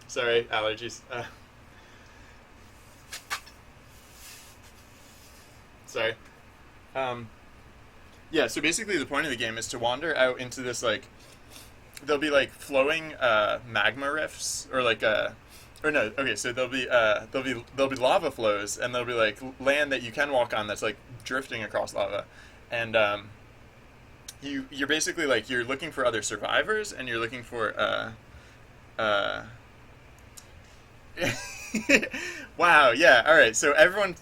Sorry, allergies. Sorry. Um, yeah, so basically the point of the game is to wander out into this, like, there'll be like flowing magma rifts, or like or no, okay, so there'll be lava flows, and there'll be like land that you can walk on that's like drifting across lava, and you're basically like you're looking for other survivors, and you're looking for uh wow, yeah, all right, so everyone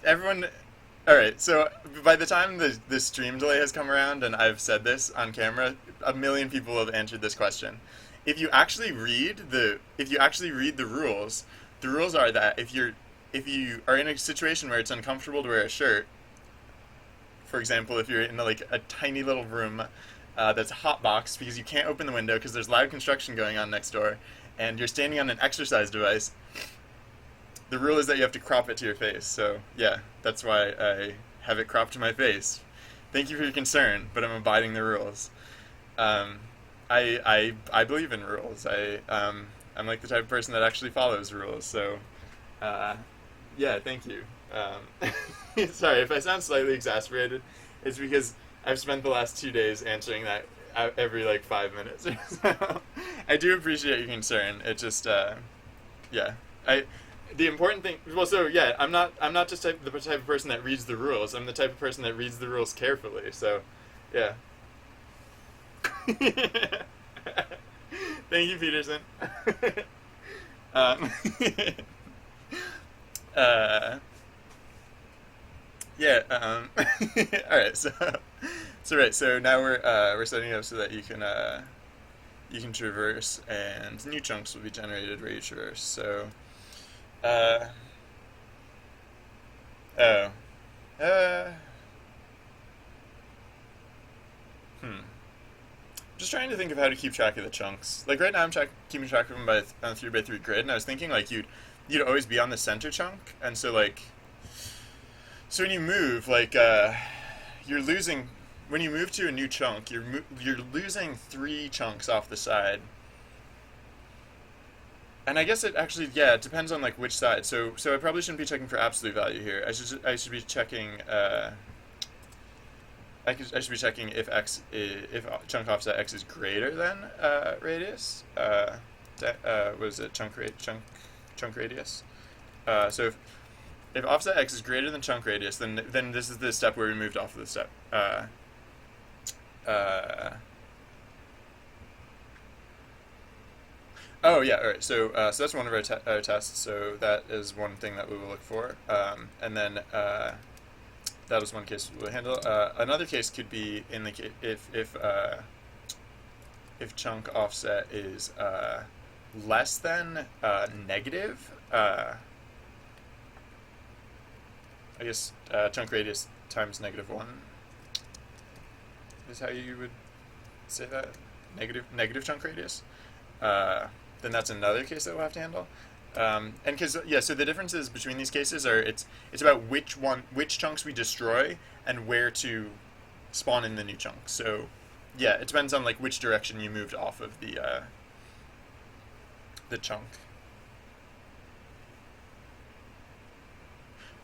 all right, so by the time the stream delay has come around and I've said this on camera, a million people have answered this question. If you actually read the rules are that if you are in a situation where it's uncomfortable to wear a shirt, for example, if you're in like a tiny little room that's a hot box because you can't open the window because there's loud construction going on next door, and you're standing on an exercise device, the rule is that you have to crop it to your face. So yeah, that's why I have it cropped to my face. Thank you for your concern, but I'm abiding the rules. Um, I believe in rules. I'm like the type of person that actually follows rules. So uh, yeah, thank you. Sorry if I sound slightly exasperated. It's because I've spent the last 2 days answering that every like 5 minutes. So I do appreciate your concern. It just yeah. I The important thing, well, so yeah, I'm not just the type of person that reads the rules. I'm the type of person that reads the rules carefully. So yeah. Thank you, Peterson. um, uh, yeah. All right. So now we're setting it up so that you can traverse, and new chunks will be generated where you traverse. So uh, oh, uh, hmm. Just trying to think of how to keep track of the chunks. Like right now, keeping track of them by on a 3 by 3 grid, and I was thinking like you'd always be on the center chunk, and so like so when you move, like you're losing when you move to a new chunk, you're losing 3 chunks off the side. And I guess it actually, yeah, it depends on like which side. So I probably shouldn't be checking for absolute value here. I should be checking I should be checking if chunk offset x is greater than radius. What is it? Chunk radius. So if offset x is greater than chunk radius, then this is the step where we moved off of the step. Uh, oh yeah, all right. So that's one of our tests. So that is one thing that we will look for, and then that is one case we'll handle. Another case could be in the if chunk offset is less than negative. I guess chunk radius times -1 is how you would say that. Negative chunk radius. Then that's another case that we'll have to handle. And because yeah, so the differences between these cases are it's about which chunks we destroy and where to spawn in the new chunks. So yeah, it depends on like which direction you moved off of the chunk.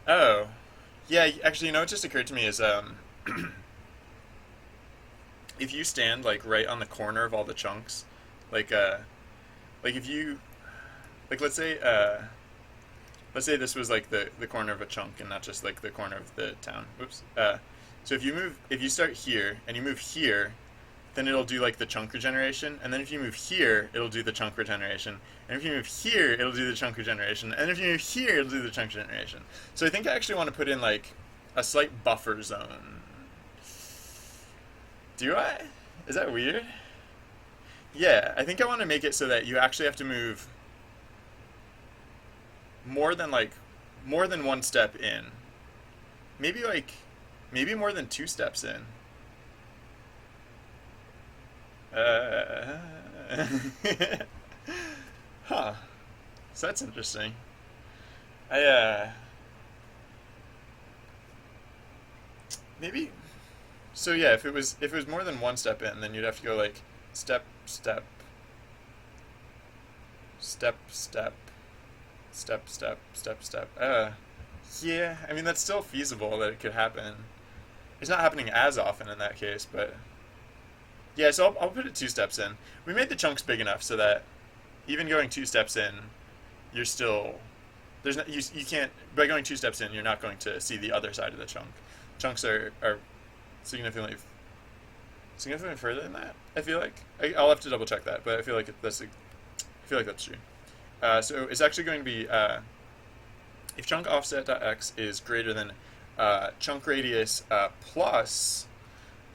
Oh, yeah. Actually, what just occurred to me is if you stand like right on the corner of all the chunks, like if you like let's say this was like the corner of a chunk and not just like the corner of the town. Whoops. So if you start here and you move here, then it'll do like the chunk regeneration, and then if you move here, it'll do the chunk regeneration, and if you move here, it'll do the chunk regeneration, and if you move here, it'll do the chunk regeneration. So I think I actually want to put in like a slight buffer zone. Do I? Is that weird? Yeah, I think I want to make it so that you actually have to move more than like more than one step in. Maybe like maybe more than 2 steps in. Uh, huh. So that's interesting. I maybe so yeah, if it was more than 1 step in, then you'd have to go like step, step, step, step, step, step, step, step. Yeah, I mean, that's still feasible that it could happen. It's not happening as often in that case, but yeah, so I'll put it 2 steps in. We made the chunks big enough so that even going 2 steps in, you're still there's not you can't by going 2 steps in, you're not going to see the other side of the chunk. Chunks are significantly significantly further than that. I feel like I'll have to double check that, but I feel like that's true. So it's actually going to be if chunk offset.x is greater than chunk radius plus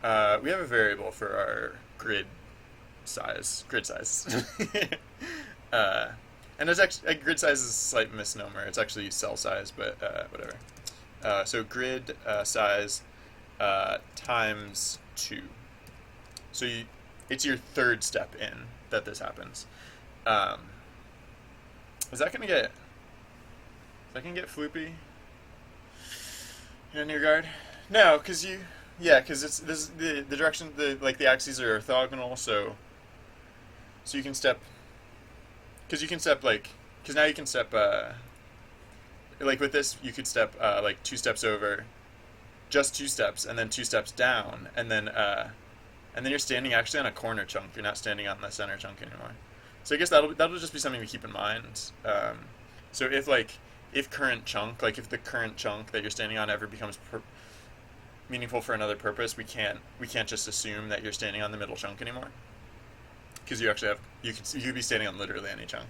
we have a variable for our grid size. uh, and it's actually grid size is a slight misnomer. It's actually cell size, but whatever. So grid size times 2. So it's your third step in that this happens. Is that gonna get floopy in your guard? No, because it's the direction the axes are orthogonal, so you can step because now you can step like with this you could step like 2 steps over, just 2 steps, and then 2 steps down, and then you're standing actually on a corner chunk. You're not standing on the center chunk anymore. So I guess that'll just be something to keep in mind. So if current chunk, like if the current chunk that you're standing on ever becomes meaningful for another purpose, we can't just assume that you're standing on the middle chunk anymore, because you actually you could be standing on literally any chunk.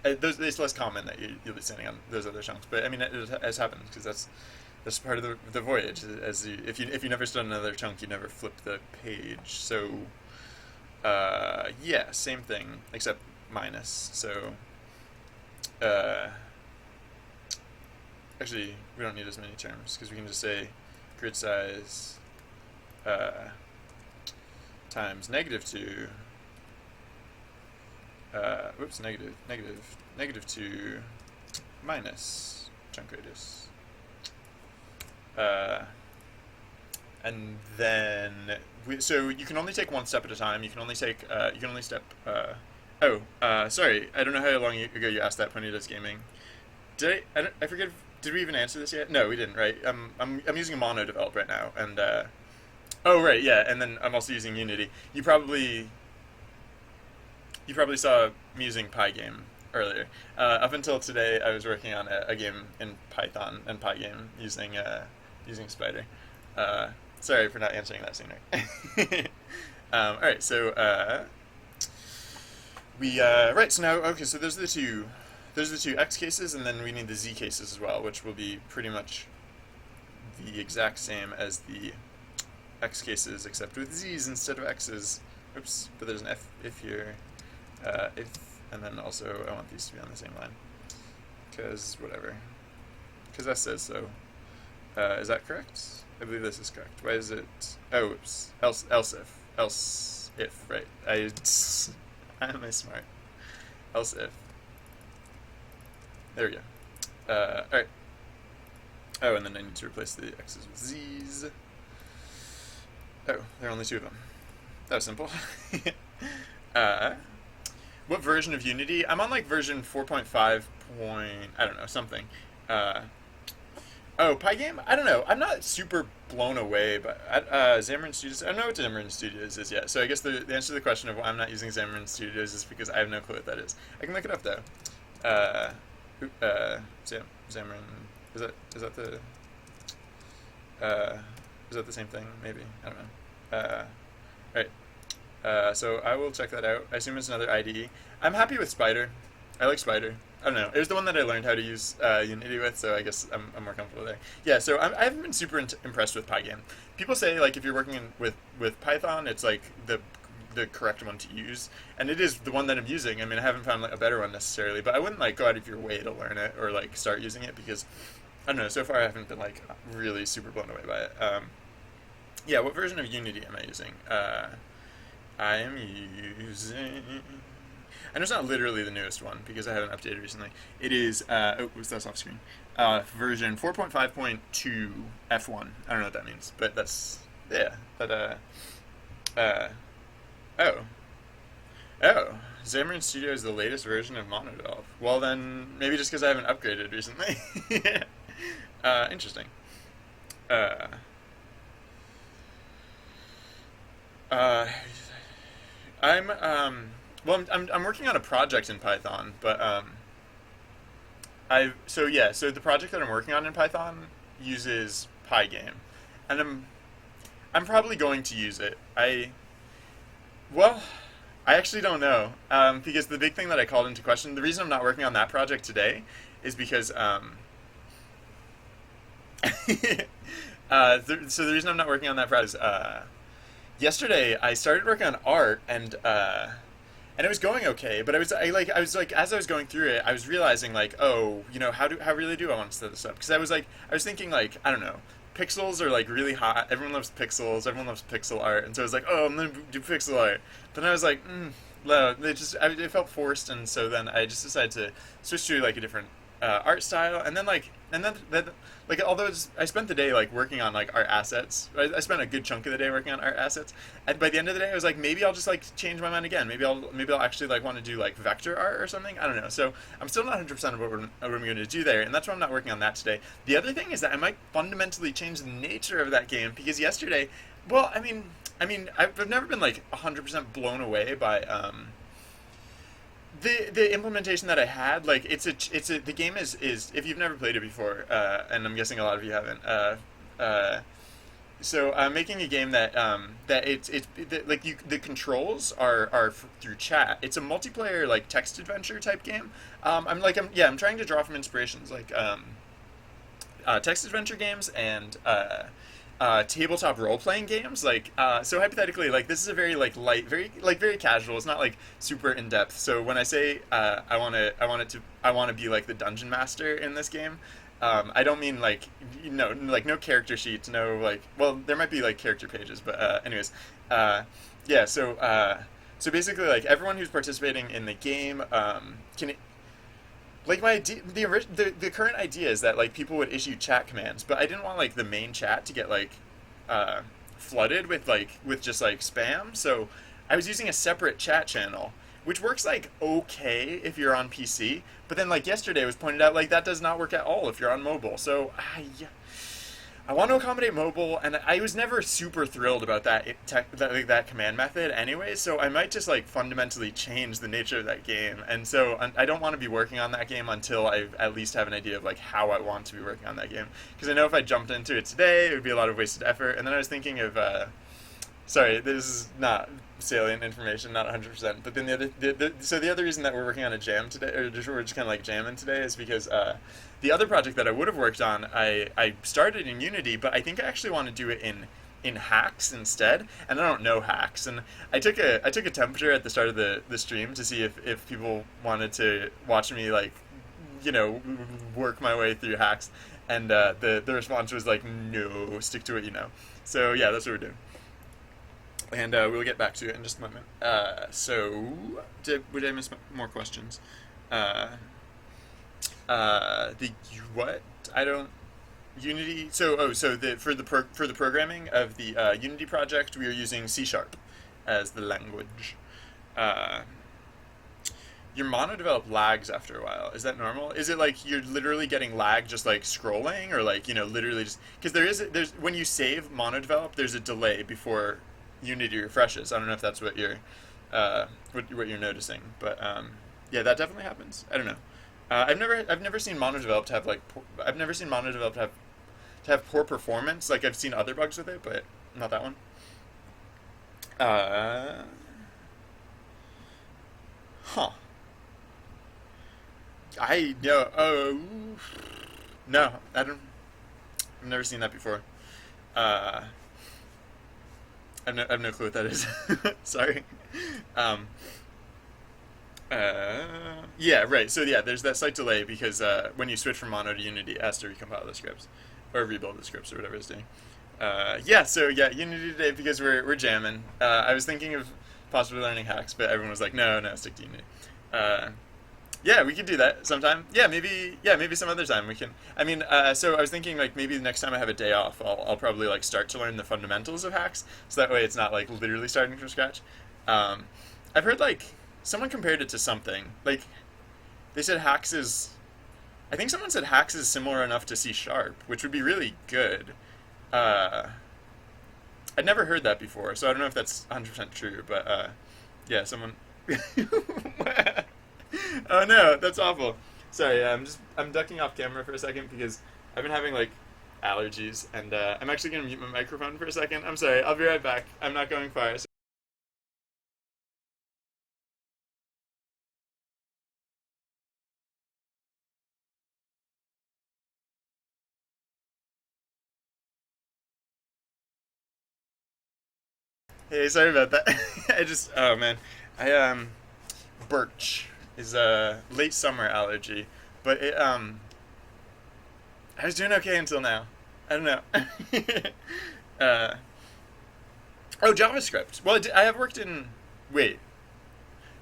It's less common that you'll be standing on those other chunks, but I mean it has happened because that's part of the voyage. If you never stood on another chunk, you never flip the page. So yeah, same thing except minus. So actually we don't need as many terms because we can just say grid size times -2 -2 minus chunk radius, and then so you can only take 1 step at a time. You can only step sorry, I don't know how long ago you asked that, Pony Does Gaming. I forget. Did we even answer this yet? No, we didn't, right? I'm using a mono develop right now, and oh right, yeah, and then I'm also using Unity. You probably saw me using Pygame earlier. Up until today, I was working on a game in Python and Pygame using Spider. Sorry for not answering that sooner. All right, so right. So now, okay. So there's the two x cases, and then we need the z cases as well, which will be pretty much the exact same as the x cases, except with z's instead of x's. Oops, but there's an if here. If, and then also I want these to be on the same line, because whatever, because that says so. Is that correct? I believe this is correct. Why is it? Oh, oops. Else if, right? Am I smart? Else if. There we go. All right. Oh, and then I need to replace the x's with z's. Oh, there are only 2 of them. That was simple. What version of Unity? I'm on like version 4.5 I don't know, something. Oh, Pygame? I don't know. I'm not super blown away, but Xamarin Studios, I don't know what Xamarin Studios is yet. So I guess the answer to the question of why I'm not using Xamarin Studios is because I have no clue what that is. I can look it up though. Xamarin, is that the same thing? Maybe, I don't know. Right. So I will check that out. I assume it's another IDE. I'm happy with Spider. I like Spider. I don't know. It was the one that I learned how to use Unity with, so I guess I'm more comfortable there. Yeah, so I haven't been super impressed with Pygame. People say like if you're working with Python, it's like the correct one to use, and it is the one that I'm using. I mean, I haven't found like a better one necessarily, but I wouldn't like go out of your way to learn it or like start using it because I don't know. So far, I haven't been like really super blown away by it. Yeah, what version of Unity am I using? I am using. I know it's not literally the newest one because I haven't updated recently. It is, that's off screen. Version 4.5.2 F1. I don't know what that means, but that's, yeah. But, oh. Oh, Xamarin Studio is the latest version of MonoDevelop. Well, then maybe just because I haven't upgraded recently. Interesting. Uh, uh, I'm well, I'm working on a project in Python, but I so yeah, so the project that I'm working on in Python uses Pygame, and I'm probably going to use it. Well, I actually don't know, because the big thing that I called into question, the reason I'm not working on that project today, is because so the reason I'm not working on that project is yesterday I started working on art and it was going okay, but I was like as I was going through it, I was realizing like, oh, how really do I want to set this up? Because I was thinking like, I don't know, pixels are like really hot. Everyone loves pixels. Everyone loves pixel art, and so I was like, oh, I'm gonna do pixel art. But then I was like, no, it felt forced, and so then I just decided to switch to like a different art style, and then like I spent the day like working on like art assets. I spent a good chunk of the day working on art assets, and by the end of the day, I was like, maybe I'll just like change my mind again. Maybe I'll actually like want to do like vector art or something. I don't know. So I'm still not 100% of what I'm going to do there, and that's why I'm not working on that today. The other thing is that I might fundamentally change the nature of that game because yesterday, well, I've never been like 100% blown away by the implementation that I had, like the game is if you've never played it before, and I'm guessing a lot of you haven't. So I'm making a game that like the controls are through chat. It's a multiplayer like text adventure type game. I'm trying to draw from inspirations like text adventure games and tabletop role playing games. So hypothetically, like this is a very like light, very casual. It's not like super in depth. So when I say I want to be like the dungeon master in this game, I don't mean like like no character sheets, no like well there might be like character pages, but anyways, yeah. So basically, like everyone who's participating in the game can like my idea, the current idea is that like people would issue chat commands, but I didn't want like the main chat to get like uh, flooded with just like spam. So I was using a separate chat channel, which works like okay if you're on PC, but then like yesterday it was pointed out like that does not work at all if you're on mobile. So I want to accommodate mobile, and I was never super thrilled about that command method anyway. So I might just like fundamentally change the nature of that game, and so I don't want to be working on that game until I at least have an idea of like how I want to be working on that game. Because I know if I jumped into it today, it would be a lot of wasted effort. And then I was thinking of sorry, this is not salient information, not 100%. But then the other reason that we're working on a jam today, or we're just kind of like jamming today, is because the other project that I would have worked on, I started in Unity, but I think I actually want to do it in hacks instead, and I don't know hacks. And I took a temperature at the start of the stream to see if people wanted to watch me like work my way through hacks, and the response was like, no, stick to what you know. So yeah, that's what we're doing. And we'll get back to it in just a moment. Would I miss more questions? Uh, the what? I don't. Unity. So for the programming of the Unity project, we are using C# as the language. Uh, your monodevelop lags after a while. Is that normal? Is it like you're literally getting lag just like scrolling, or like literally just because there's when you save monodevelop, there's a delay before Unity refreshes. I don't know if that's what you're what you're noticing, but yeah, that definitely happens. I don't know. I've never seen monodevelop to have like I've never seen monodevelop to have poor performance. Like I've seen other bugs with it, but not that one. Uh, huh. I no. Oh no. I don't. I've never seen that before. Uh, I have no clue what that is. Sorry. Um, yeah, right. So yeah, there's that slight delay because when you switch from Mono to Unity, it has to recompile the scripts or rebuild the scripts or whatever it's doing. Yeah. So yeah, Unity today because we're jamming. I was thinking of possibly learning hacks, but everyone was like, no, no, stick to Unity. Uh, yeah, we could do that sometime. Yeah, maybe. Yeah, maybe some other time we can. So I was thinking like maybe the next time I have a day off, I'll probably like start to learn the fundamentals of hacks, so that way it's not like literally starting from scratch. Um, I've heard like someone compared it to something. Like they said hacks is I think someone said hacks is similar enough to C sharp, which would be really good. Uh, I'd never heard that before, so I don't know if that's 100% true, but yeah, someone. Oh no, that's awful. Sorry, I'm ducking off camera for a second because I've been having like allergies, and I'm actually gonna mute my microphone for a second. I'm sorry. I'll be right back. I'm not going far. Hey, sorry about that. I just oh man, I birch is a late summer allergy, but I was doing okay until now. I don't know. uh, oh, JavaScript. Well, I have worked in. Wait,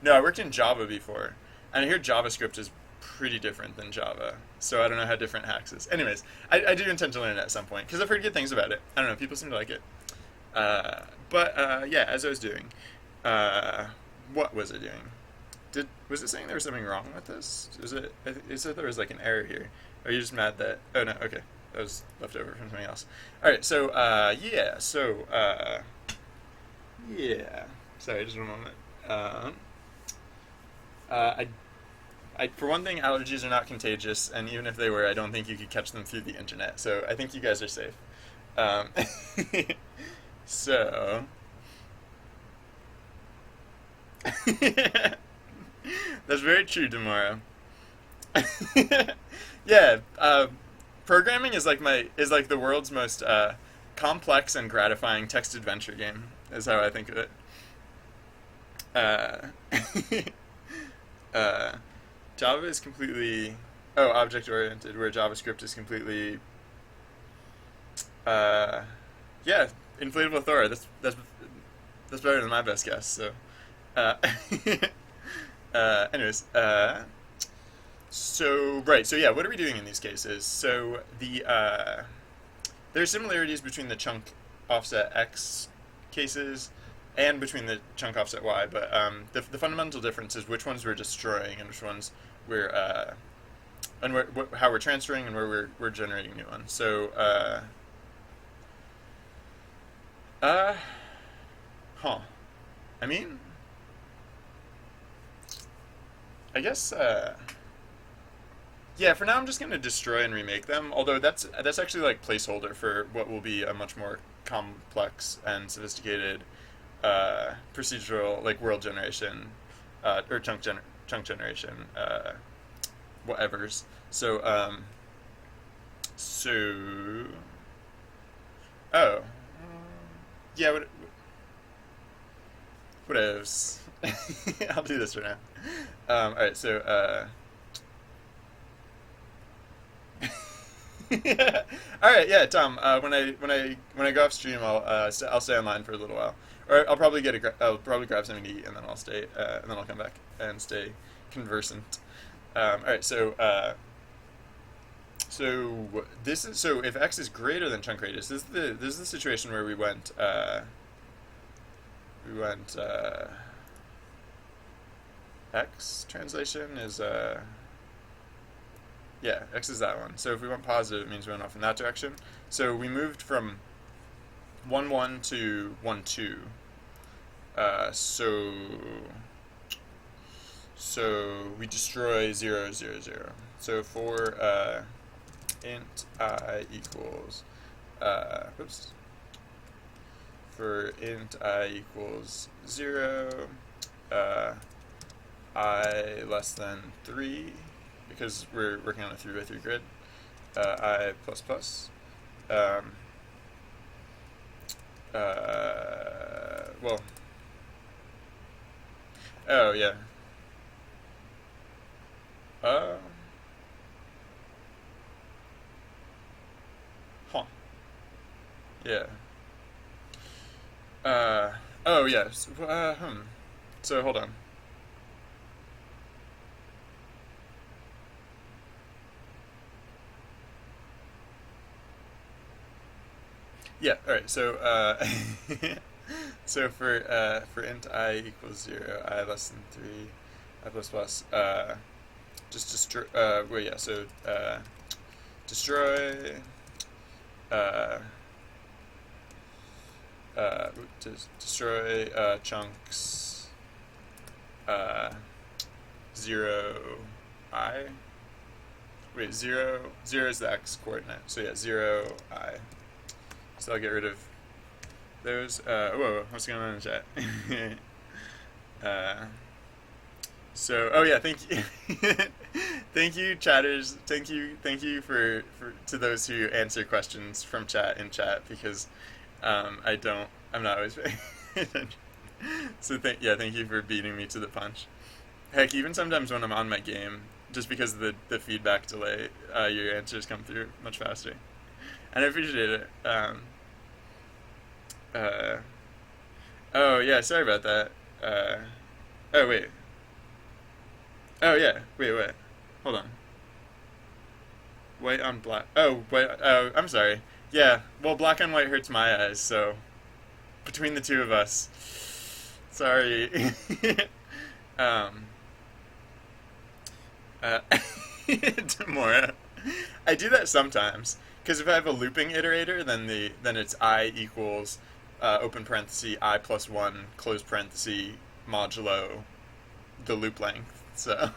no, I worked in Java before, and I hear JavaScript is pretty different than Java. So I don't know how different Hacks is. Anyways, I do intend to learn it at some point because I've heard good things about it. I don't know. People seem to like it. But yeah, as I was doing, uh, what was I doing? Was it saying there was something wrong with this? It said there was like an error here. Are you just mad that? Oh no, okay, that was left over from something else. All right, so yeah. Sorry, just one moment. Um, I for one thing, allergies are not contagious, and even if they were, I don't think you could catch them through the internet. So I think you guys are safe. Um, so that's very true tomorrow. Yeah, programming is like the world's most complex and gratifying text adventure game. Is how I think of it. Uh, uh, Java is completely object oriented, where JavaScript is completely uh, yeah, inflatable Thor. That's better than my best guess. So, uh, anyways, so right, so yeah, what are we doing in these cases? So there are similarities between the chunk offset x cases and between the chunk offset y, but the fundamental difference is which ones we're destroying and which ones we're how we're transferring and where we're generating new ones. So uh, huh. I mean, I guess yeah. For now, I'm just gonna destroy and remake them. Although that's actually like placeholder for what will be a much more complex and sophisticated procedural like world generation or chunk generation whatever's. So so oh yeah. What else? I'll do this for now. All right. So all right. Yeah, Tom. When I go off stream, I'll stay online for a little while, or I'll probably I'll probably grab something to eat, and then I'll stay, and then I'll come back and stay conversant. All right. So if x is greater than chunk radius, this is the situation where we went x translation is yeah, x is that one. So if we went positive, it means we went off in that direction. So we moved from 1 1 to 1 2. So we destroy 0 0 0. So for int I equals oops. For int I equals 0, I less than 3, because we're working on a 3 by 3 grid, I plus plus. Um, well, oh yeah. Um, huh. Yeah. Oh yes. So hold on. Yeah. All right. So So for int I equals 0, I less than 3, I plus plus, just destroy, well, yeah, so, destroy, uh, destroy, chunks, 0, I, wait, 0 is the x coordinate, so yeah, 0, I, so I'll get rid of those, whoa, what's going on in the chat? So, oh yeah, thank you, thank you, chatters. Thank you for to those who answer questions from chat in chat because I'm not always paying attention. So thank you for beating me to the punch. Heck, even sometimes when I'm on my game, just because of the feedback delay, your answers come through much faster, and I appreciate it. Oh yeah, sorry about that. Oh wait. Oh yeah, wait. Hold on. White on black. Oh, wait. Oh, I'm sorry. Yeah. Well, black on white hurts my eyes, so between the two of us, sorry. um. Demora. I do that sometimes because if I have a looping iterator, then it's I equals open parenthesis I plus 1 close parenthesis modulo the loop length. So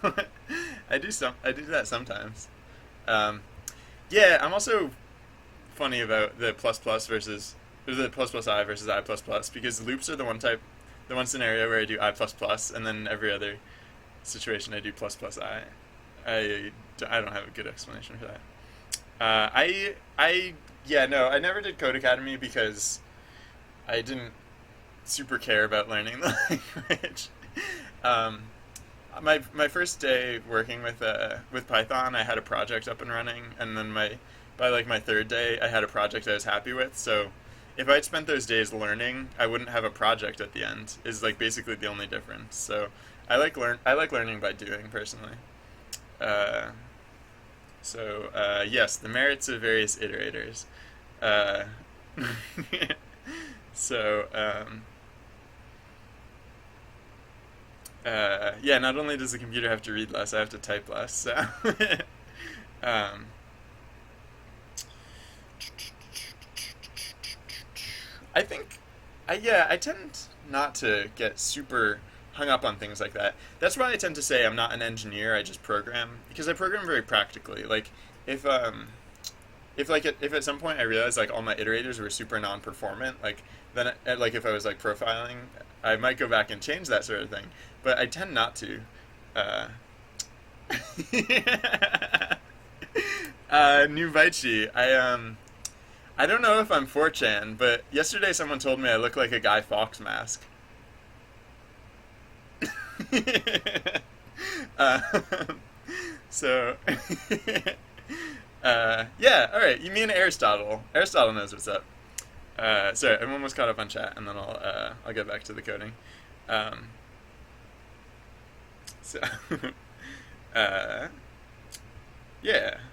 I do that sometimes. Yeah, I'm also funny about the plus plus versus the plus plus I versus I plus plus because loops are the one scenario where I do I plus plus, and then every other situation I do plus plus I. I don't have a good explanation for that. I never did Code Academy because I didn't super care about learning the language. My first day working with Python, I had a project up and running, and then by my third day, I had a project I was happy with. So if I'd spent those days learning, I wouldn't have a project at the end. Is like basically the only difference. So I like learning by doing personally. Yes, the merits of various iterators. Uh, so. Yeah, not only does the computer have to read less, I have to type less. So, um, I think, I tend not to get super hung up on things like that. That's why I tend to say I'm not an engineer. I just program because I program very practically. Like if if at some point I realized like all my iterators were super non-performant, like then if I was like profiling, I might go back and change that sort of thing. But I tend not to. Uh, New Vici. I don't know if I'm 4chan, but yesterday someone told me I look like a Guy Fawkes mask. uh, so, yeah, all right. You mean Aristotle? Aristotle knows what's up. Sorry, I'm almost caught up on chat, and then I'll get back to the coding. So, yeah,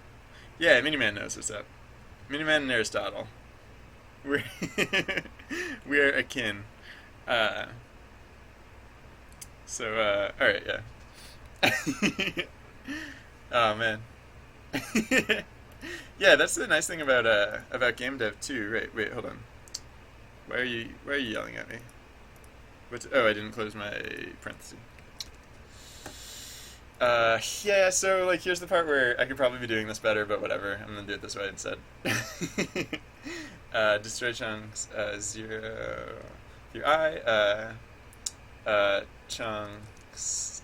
Miniman knows what's up. Miniman and Aristotle, we're we're akin. All right, yeah. Oh man. Yeah, that's the nice thing about game dev too. Right, wait, hold on. Why are you yelling at me? Oh, I didn't close my parenthesis. Yeah, so like here's the part where I could probably be doing this better, but whatever. I'm gonna do it this way instead. Destroy chunks 0 through I. Chunks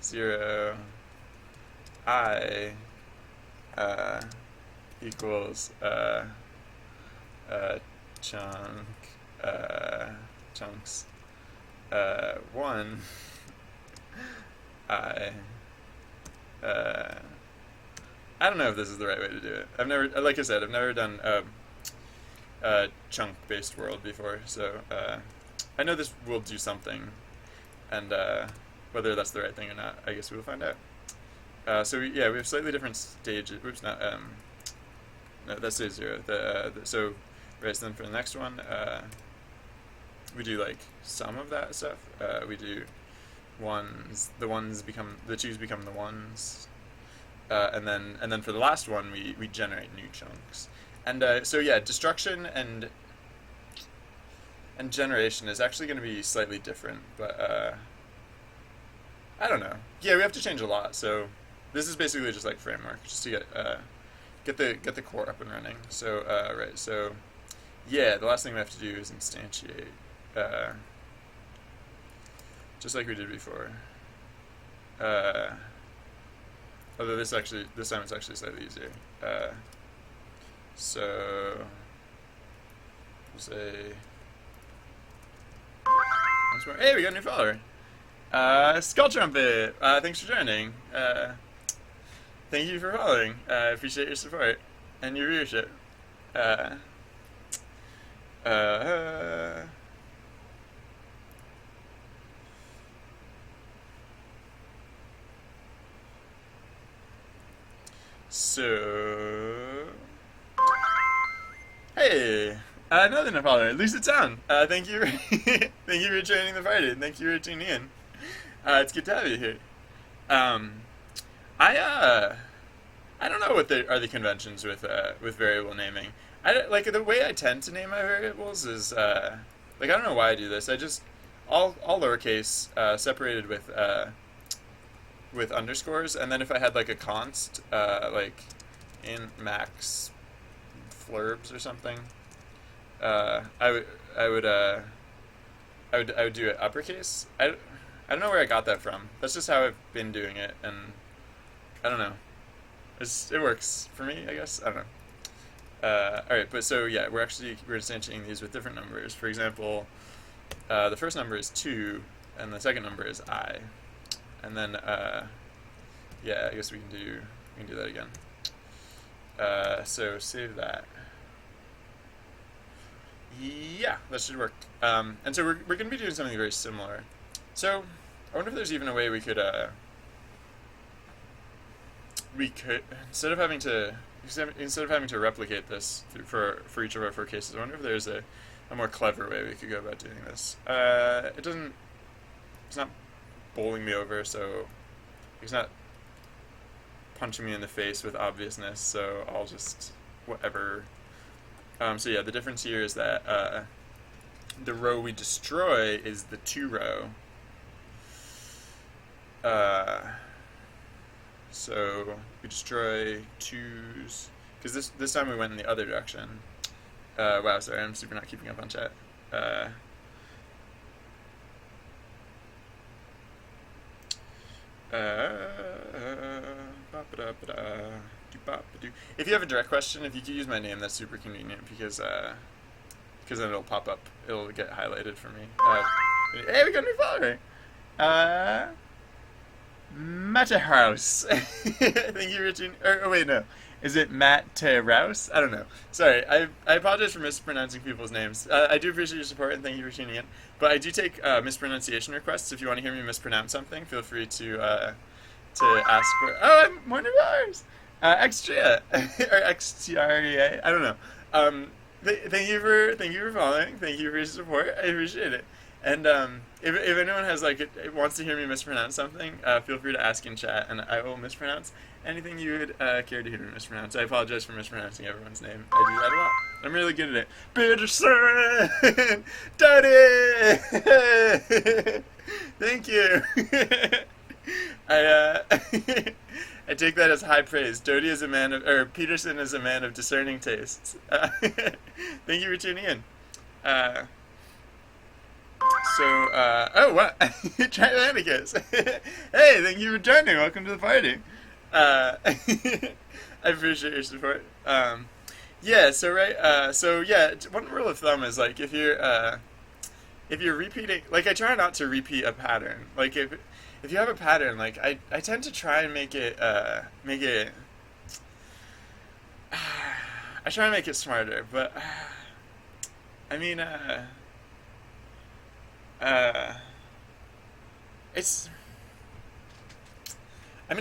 0 I equals chunk chunks 1 I I don't know if this is the right way to do it. Like I said, I've never done a chunk-based world before, so I know this will do something, and whether that's the right thing or not, I guess we'll find out. We have slightly different stages. Oops, not no, that's stage 0. So, right. So then for the next one, we do like some of that stuff. We do ones. The twos become the ones, and then for the last one we generate new chunks. And so yeah, destruction and generation is actually going to be slightly different, but I don't know. Yeah, we have to change a lot. So this is basically just like framework, just to get the core up and running. So right, so yeah, the last thing we have to do is instantiate, just like we did before. Although this time it's actually slightly easier. So we'll say once more. Hey, we got a new follower. Skull Trumpet. Thanks for joining. Thank you for following. I appreciate your support and your viewership. So, hey, another new follower, Lucid Sound. Thank you, thank you for joining the party. Thank you for tuning in. It's good to have you here. I don't know what are the conventions with variable naming. Like the way I tend to name my variables is like I don't know why I do this. I just all lowercase separated with underscores, and then if I had like a const like in max flurbs or something, I would do it uppercase. I don't know where I got that from. That's just how I've been doing it, and I don't know. It works for me, I guess. I don't know. All right, but so yeah, we're instantiating these with different numbers. For example, the first number is 2, and the second number is I, and then yeah, I guess we can do that again. So save that. Yeah, that should work. And so we're going to be doing something very similar. So I wonder if there's even a way we could instead of having to replicate this for each of our 4 cases, I wonder if there's a more clever way we could go about doing this. It's not bowling me over, so it's not punching me in the face with obviousness, so I'll just whatever. So yeah, the difference here is that the row we destroy is the 2 row. So we destroy 2s, because this time we went in the other direction. Wow, sorry, I'm super not keeping up on chat. If you have a direct question, if you could use my name, that's super convenient, because then it'll pop up, it'll get highlighted for me. Hey, we got a new follower! Matterhouse. Thank you, Richard. Oh, wait, no. Is it Matterhouse? I don't know. Sorry, I apologize for mispronouncing people's names. I do appreciate your support, and thank you for tuning in. But I do take mispronunciation requests. If you want to hear me mispronounce something, feel free to ask for... Oh, I'm more new followers! Extra. Or XTREA. I don't know. Thank you for following. Thank you for your support. I appreciate it. And if anyone has wants to hear me mispronounce something, feel free to ask in chat, and I will mispronounce anything you would care to hear me mispronounce. I apologize for mispronouncing everyone's name. I do that a lot. I'm really good at it. Peterson, Daddy. Thank you. I take that as high praise. Peterson is a man of discerning tastes. Thank you for tuning in. Oh, what? Trilanicus. Hey, thank you for joining. Welcome to the party. I appreciate your support. Yeah, so right, so yeah, one rule of thumb is if you're repeating, I try not to repeat a pattern. If you have a pattern, I tend to try and make it I try and make it smarter, but I mean, I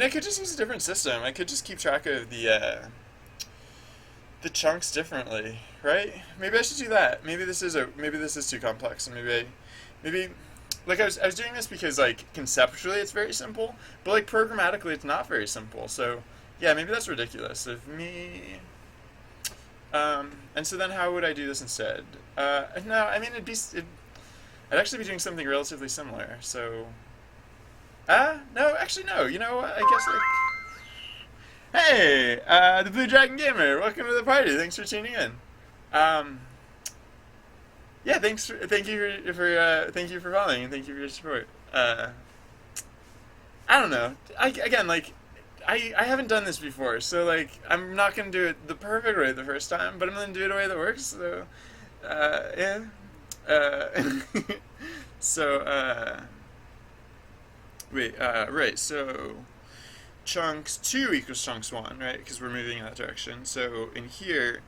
could just use a different system. I could just keep track of the the chunks differently, right? Maybe I should do that. Maybe this is too complex, and maybe like I was doing this because like conceptually it's very simple, but like programmatically it's not very simple. So yeah, maybe that's ridiculous of me. And so then how would I do this instead? No, I mean I'd actually be doing something relatively similar. So no, actually no. You know what? I guess like hey, the Blue Dragon Gamer, welcome to the party. Thanks for tuning in. Um, yeah, thank you for following and thank you for your support. I don't know. Again, like, I haven't done this before, so like, I'm not gonna do it the perfect way the first time, but I'm gonna do it a way that works. So, yeah. Uh, so, right. So, chunks 2 equals chunks 1, right? Because we're moving in that direction. So in here,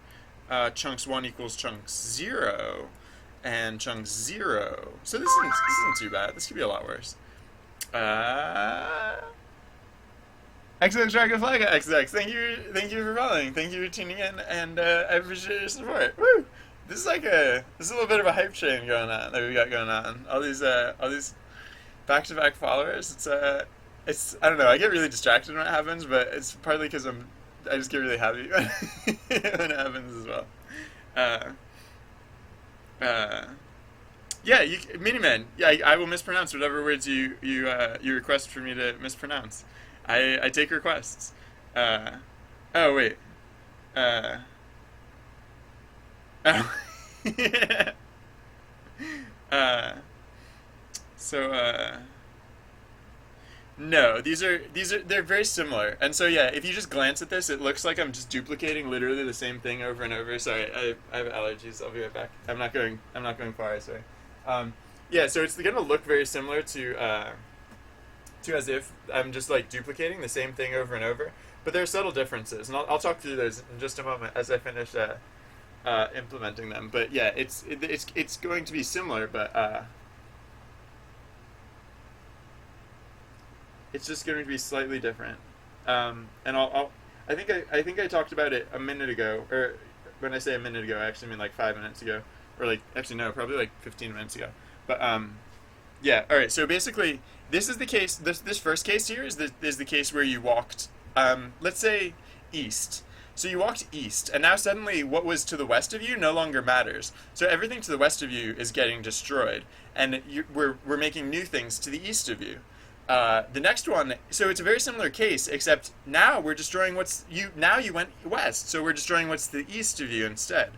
chunks 1 equals chunks 0, and chunks 0. So this isn't too bad. This could be a lot worse. XX Dragonfly XX, thank you for following, thank you for tuning in, and I appreciate your support. Woo! This is a little bit of a hype train going on that we got going on. All these back-to-back followers. It's I don't know. I get really distracted when it happens, but it's partly because I just get really happy when it happens as well. Uh, uh, yeah, Miniman. Yeah, I will mispronounce whatever words you request for me to mispronounce. I take requests. Oh wait. Uh, oh. uh, so No, they're very similar. And so yeah, if you just glance at this, it looks like I'm just duplicating literally the same thing over and over. Sorry, I have allergies. I'll be right back. I'm not going far, sorry. Yeah, so it's gonna look very similar to as if I'm just like duplicating the same thing over and over. But there are subtle differences, and I'll talk through those in just a moment as I finish implementing them. But yeah, it's going to be similar, but it's just going to be slightly different. And I think I talked about it a minute ago, or when I say a minute ago, I actually mean like 5 minutes ago, or like actually no, probably like 15 minutes ago. But yeah, all right. So basically, this is the case. This first case here is the case where you walked, let's say, east. So you walked east, and now suddenly what was to the west of you no longer matters. So everything to the west of you is getting destroyed, and we're making new things to the east of you. The next one, so it's a very similar case, except now we're destroying now you went west, so we're destroying what's to the east of you instead.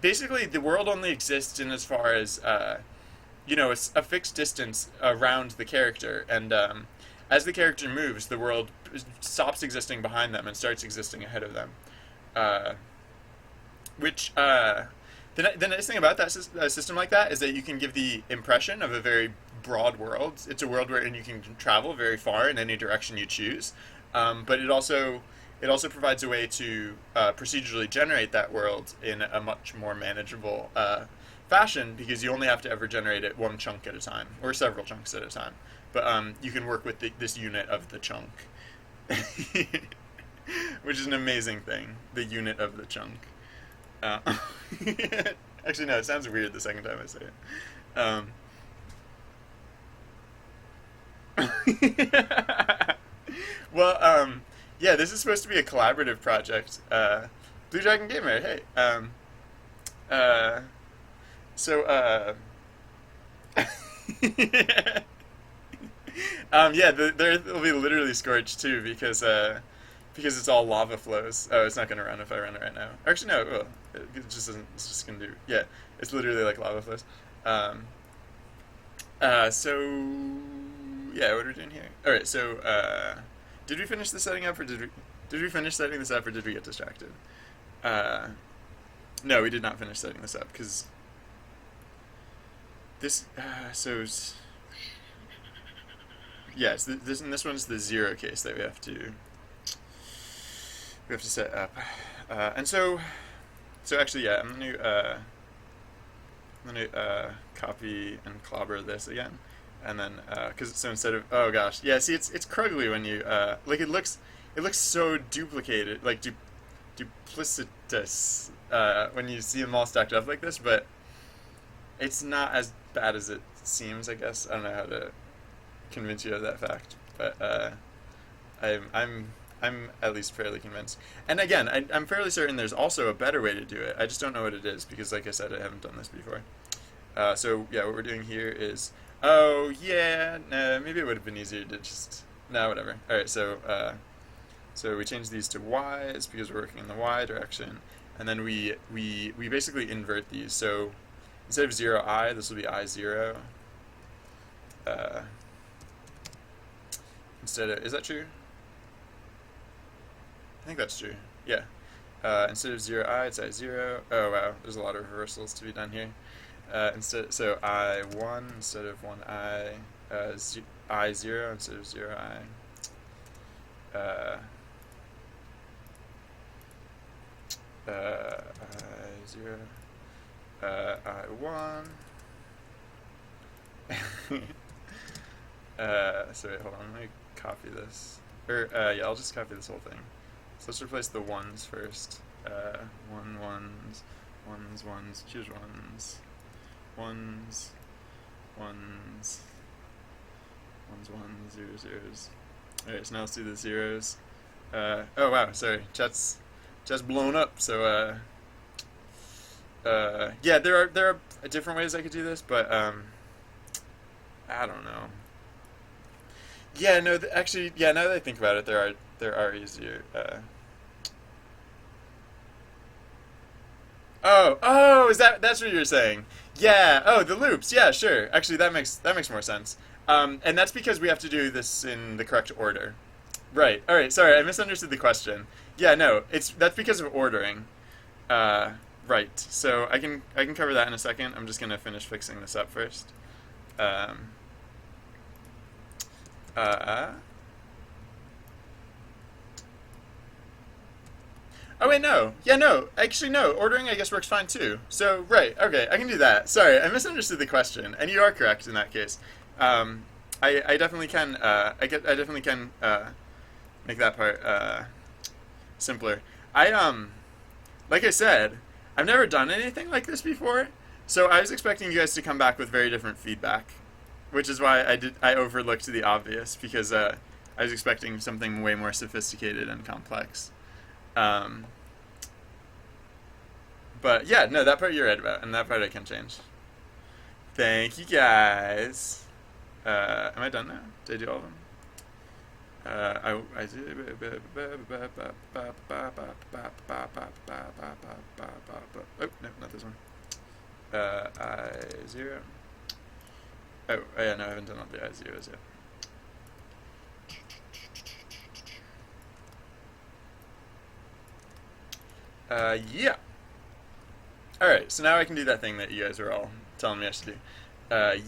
Basically, the world only exists in as far as, a fixed distance around the character, and as the character moves, the world stops existing behind them and starts existing ahead of them. Which, the nice thing about that a system like that is that you can give the impression of a very broad world. It's a world wherein you can travel very far in any direction you choose, but it also provides a way to procedurally generate that world in a much more manageable fashion, because you only have to ever generate it one chunk at a time, or several chunks at a time. But you can work with this unit of the chunk, which is an amazing thing. The unit of the chunk. Actually, no, it sounds weird the second time I say it. Well, yeah, this is supposed to be a collaborative project. Blue Dragon Gamer, hey. Uh, so, yeah, there will be literally scorched too, because it's all lava flows. Oh, it's not gonna run if I run it right now. Actually, no, it will. It just isn't. It's just gonna do. Yeah, it's literally like lava flows. So yeah, what are we doing here? All right. So did we finish the setting up, or did we finish setting this up, or did we get distracted? No, we did not finish setting this up because this. Yes, this one's the 0 case that we have to set up, and so actually, yeah, I'm gonna copy and clobber this again, and then so instead of, oh gosh, yeah, see, it's cruggly when you like it looks so duplicated, like duplicitous when you see them all stacked up like this, but it's not as bad as it seems, I guess. I don't know how to convince you of that fact, but I'm at least fairly convinced. And again, I'm fairly certain there's also a better way to do it. I just don't know what it is because, like I said, I haven't done this before. So yeah, what we're doing here is, oh yeah, no, maybe it would have been easier to just, no, whatever. All right, so we change these to y's because we're working in the y direction, and then we basically invert these. So instead of 0i, this will be I0. Instead of, is that true? I think that's true. Yeah. Instead of 0i, it's I0. Oh wow, there's a lot of reversals to be done here. So I1 instead of 1i, I0 instead of 0i. I0, I1. So wait, hold on, let me copy this. Yeah, I'll just copy this whole thing. So let's replace the ones first. Ones, choose ones. Ones, zeros. Alright, so now let's do the zeros. Oh wow, sorry, chat's blown up, so yeah, there are different ways I could do this, but I don't know. Yeah, no, actually, yeah, now that I think about it, there are easier. Oh, that's what you're saying? Yeah. Oh, the loops. Yeah, sure. Actually, that makes more sense. And that's because we have to do this in the correct order. Right. All right. Sorry, I misunderstood the question. Yeah, no, that's because of ordering. Right. So I can cover that in a second. I'm just gonna finish fixing this up first. Oh wait, no. Yeah, no. Actually, no. Ordering, I guess, works fine too. So, right. Okay, I can do that. Sorry, I misunderstood the question, and you are correct in that case. I definitely can. I definitely can make that part simpler. Like I said, I've never done anything like this before, so I was expecting you guys to come back with very different feedback, which is why I overlooked the obvious because I was expecting something way more sophisticated and complex. But yeah, no, that part you're right about, and that part I can change. Thank you guys. Am I done now? Did I do all of them? I did. Oh no, not this one. I0. Oh yeah, no, I haven't done all the I0s yet. Yeah. Alright, so now I can do that thing that you guys were all telling me I should do.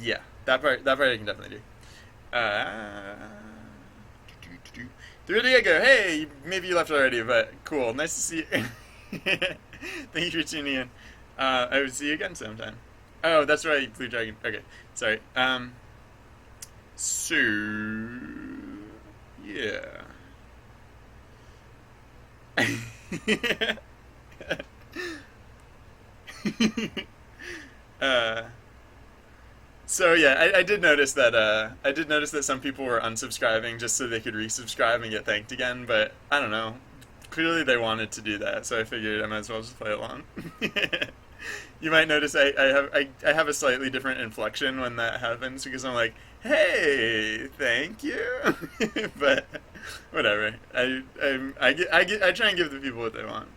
Yeah. That part I can definitely do. Through Diego, hey, maybe you left already, but cool. Nice to see you. Thank you for tuning in. I will see you again sometime. Oh, that's right, Blue Dragon. Okay, sorry. So, yeah. So yeah, I did notice that some people were unsubscribing just so they could resubscribe and get thanked again, but I don't know. Clearly they wanted to do that, so I figured I might as well just play along. You might notice I have a slightly different inflection when that happens because I'm like, hey, thank you, but whatever. I try and give the people what they want.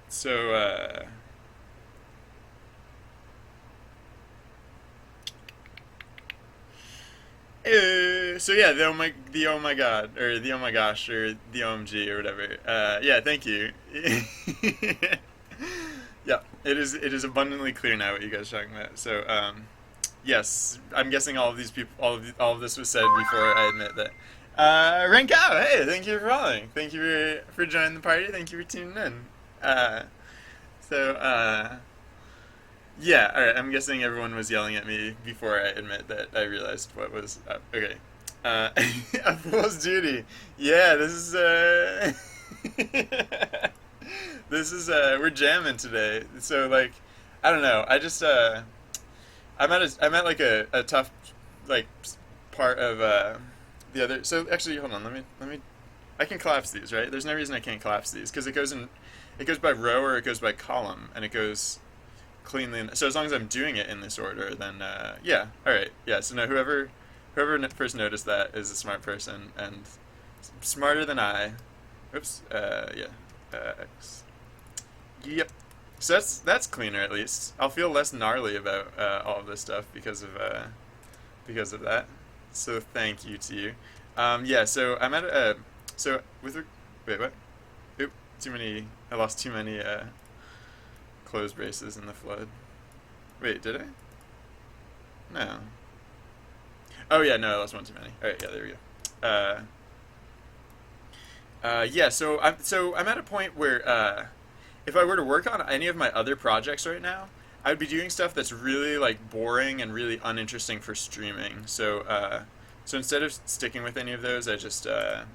So yeah, the oh my god, or the oh my gosh, or the OMG, or whatever. Yeah, thank you. Yeah, it is abundantly clear now what you guys are talking about. So, yes, I'm guessing all of these people, all of this was said before I admit that. Rank out. Hey, thank you for following. Thank you for joining the party. Thank you for tuning in. Yeah, alright, I'm guessing everyone was yelling at me before I admit that I realized what was up. Okay. A fool's duty. Yeah, this is, This is we're jamming today. So like, I don't know. I just I'm at like a tough like part of the other. So actually, hold on. Let me. I can collapse these, right? There's no reason I can't collapse these because it goes by row or it goes by column, and it goes cleanly. So as long as I'm doing it in this order, then yeah, all right, yeah. So now whoever first noticed that is a smart person and smarter than I. Oops. Yeah. X. Yep. So that's cleaner at least. I'll feel less gnarly about all of this stuff because of that. So thank you to you. Yeah. So I'm at a so with wait what? Oop. Too many. I lost too many clothes braces in the flood. Wait, did I? No. Oh yeah, no, I lost one too many. All right, yeah, there we go. Yeah, so I'm at a point where if I were to work on any of my other projects right now, I would be doing stuff that's really like boring and really uninteresting for streaming. So instead of sticking with any of those, I decided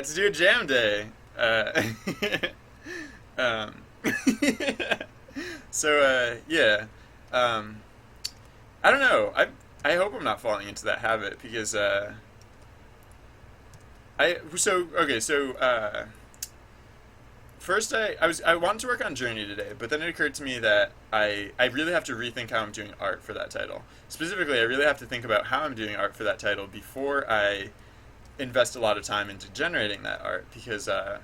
to do a jam day. Um, yeah, I don't know. I hope I'm not falling into that habit because first I wanted to work on Journey today, but then it occurred to me that I really have to rethink how I'm doing art for that title. Specifically, I really have to think about how I'm doing art for that title before I invest a lot of time into generating that art because I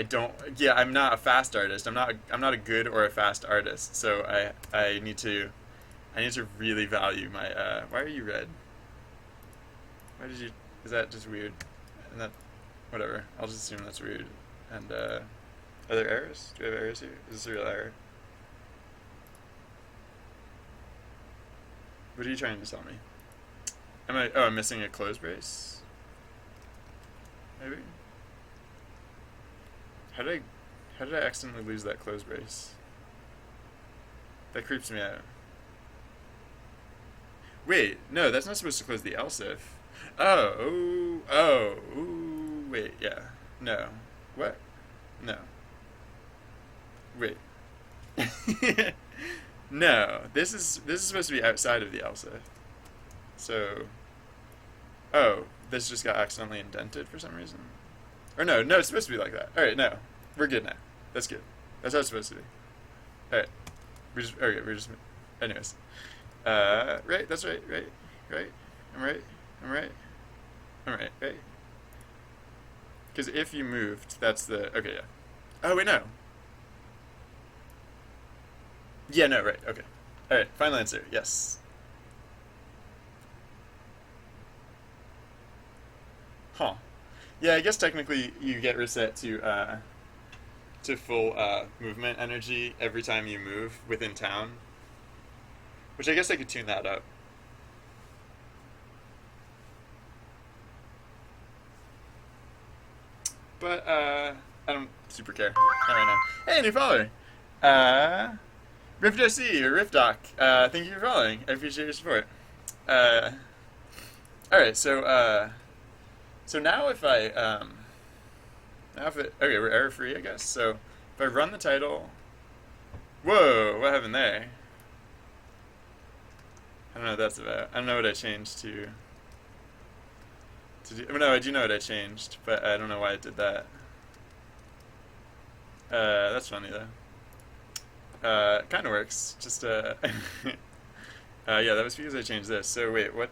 don't. Yeah, I'm not a fast artist. I'm not a good or a fast artist. So I need to really value my. Why are you red? Why did you? Is that just weird? And that, whatever. I'll just assume that's weird. And are there errors? Do we have errors here? Is this a real error? What are you trying to tell me? Am I? Oh, I'm missing a clothes brace. Maybe. How did I accidentally lose that clothes brace? That creeps me out. Wait, no, that's not supposed to close the else if. Ooh, wait, yeah. No. What? No. Wait. No, this is supposed to be outside of the else if. So, oh, this just got accidentally indented for some reason. Or no, it's supposed to be like that. All right, no, we're good now. That's good. That's how it's supposed to be. All right, anyways. Right, that's right, right. I'm right. Right. Because if you moved, that's the, okay, yeah. Oh, wait, no. Yeah, no, right, okay. All right, final answer, yes. Huh. Yeah, I guess technically you get reset to full movement energy every time you move within town, which I guess I could tune that up. But I don't super care. Not right now. Hey, new follower. Uh, RiftOC or RiftDoc. Thank you for following. I appreciate your support. Uh, all right, so now if I now if it okay, we're error free, I guess. So if I run the title, whoa, what happened there? I don't know what that's about. I don't know what I changed to do. No, I do know what I changed, but I don't know why it did that. That's funny though. It kind of works. Just yeah, that was because I changed this. So wait, what?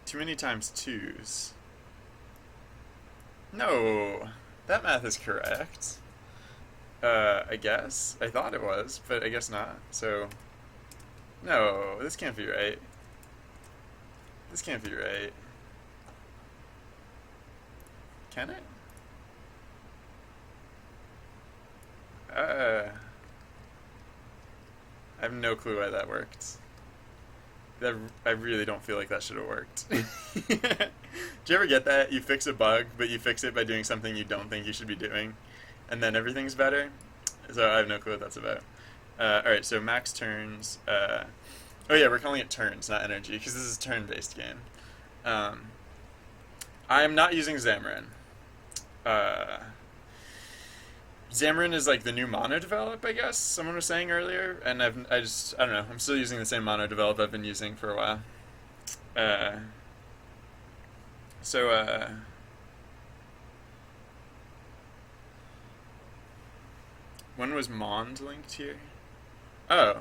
Too many times twos. No, that math is correct. I guess. I thought it was, but I guess not. So, no, this can't be right. This can't be right. Can it? I have no clue why that worked. I really don't feel like that should have worked. Do you ever get that? You fix a bug, but you fix it by doing something you don't think you should be doing, and then everything's better? So I have no clue what that's about. All right, so max turns. Oh yeah, we're calling it turns, not energy, because this is a turn-based game. Um, I'm not using Xamarin. Uh, Xamarin is like the new mono develop, I guess someone was saying earlier, and I don't know. I'm still using the same mono develop I've been using for a while. Uh, so when was Mond linked here? Oh,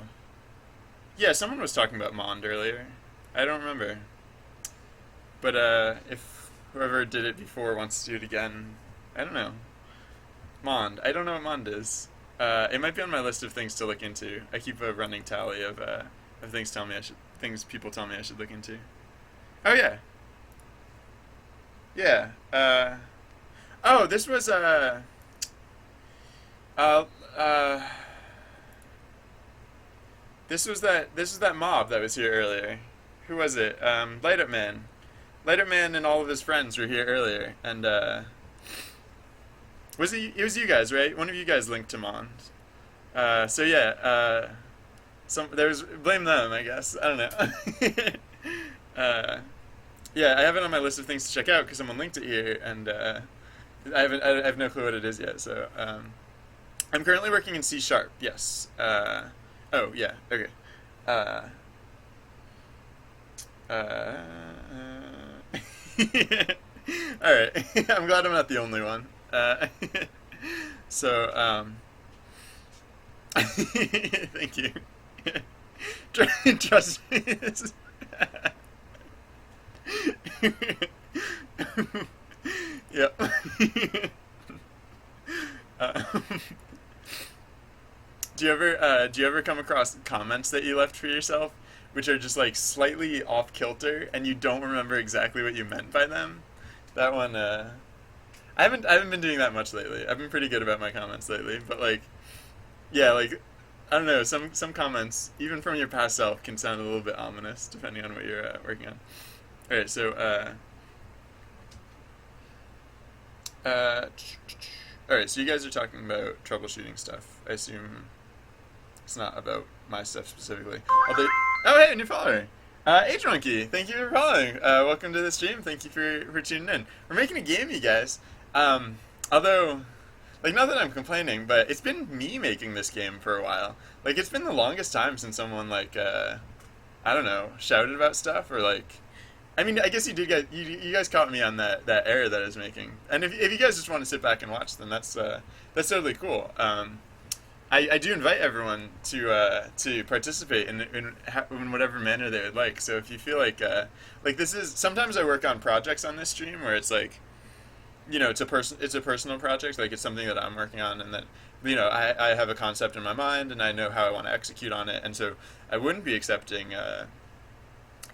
yeah, someone was talking about Mond earlier. I don't remember, but if whoever did it before wants to do it again, I don't know. Mond. I don't know what Mond is. It might be on my list of things to look into. I keep a running tally of things people tell me I should look into. Oh yeah, yeah. Oh, uh, uh, this was that mob that was here earlier. Who was it? Light Up Man. Light Up Man and all of his friends were here earlier, and it was you guys, right? One of you guys linked to Mond. So yeah, blame them, I guess. I don't know. uh, yeah, I have it on my list of things to check out because someone linked it here, and I have no clue what it is yet. So I'm currently working in C sharp. Yes. Oh yeah. Okay. Uh, uh, all right. I'm glad I'm not the only one. So thank you. Trust me. Yep. um, do you ever come across comments that you left for yourself, which are just like slightly off kilter, and you don't remember exactly what you meant by them? That one, I haven't been doing that much lately. I've been pretty good about my comments lately, but like, yeah, like, I don't know. Some comments, even from your past self, can sound a little bit ominous depending on what you're working on. All right, so uh, all right, so you guys are talking about troubleshooting stuff. I assume it's not about my stuff specifically. Oh, hey, new follower. H Monkey, thank you for following. Welcome to the stream. Thank you for tuning in. We're making a game, you guys. Although, like, not that I'm complaining, but it's been me making this game for a while. Like, it's been the longest time since someone, like, I don't know, shouted about stuff or, like, I mean, I guess you guys caught me on that error that I was making. And if you guys just want to sit back and watch, then that's totally cool. I do invite everyone to participate in whatever manner they would like. So if you feel like this is sometimes I work on projects on this stream where it's like, it's a personal project, like it's something that I'm working on, and that I have a concept in my mind and I know how I want to execute on it, and so I wouldn't be accepting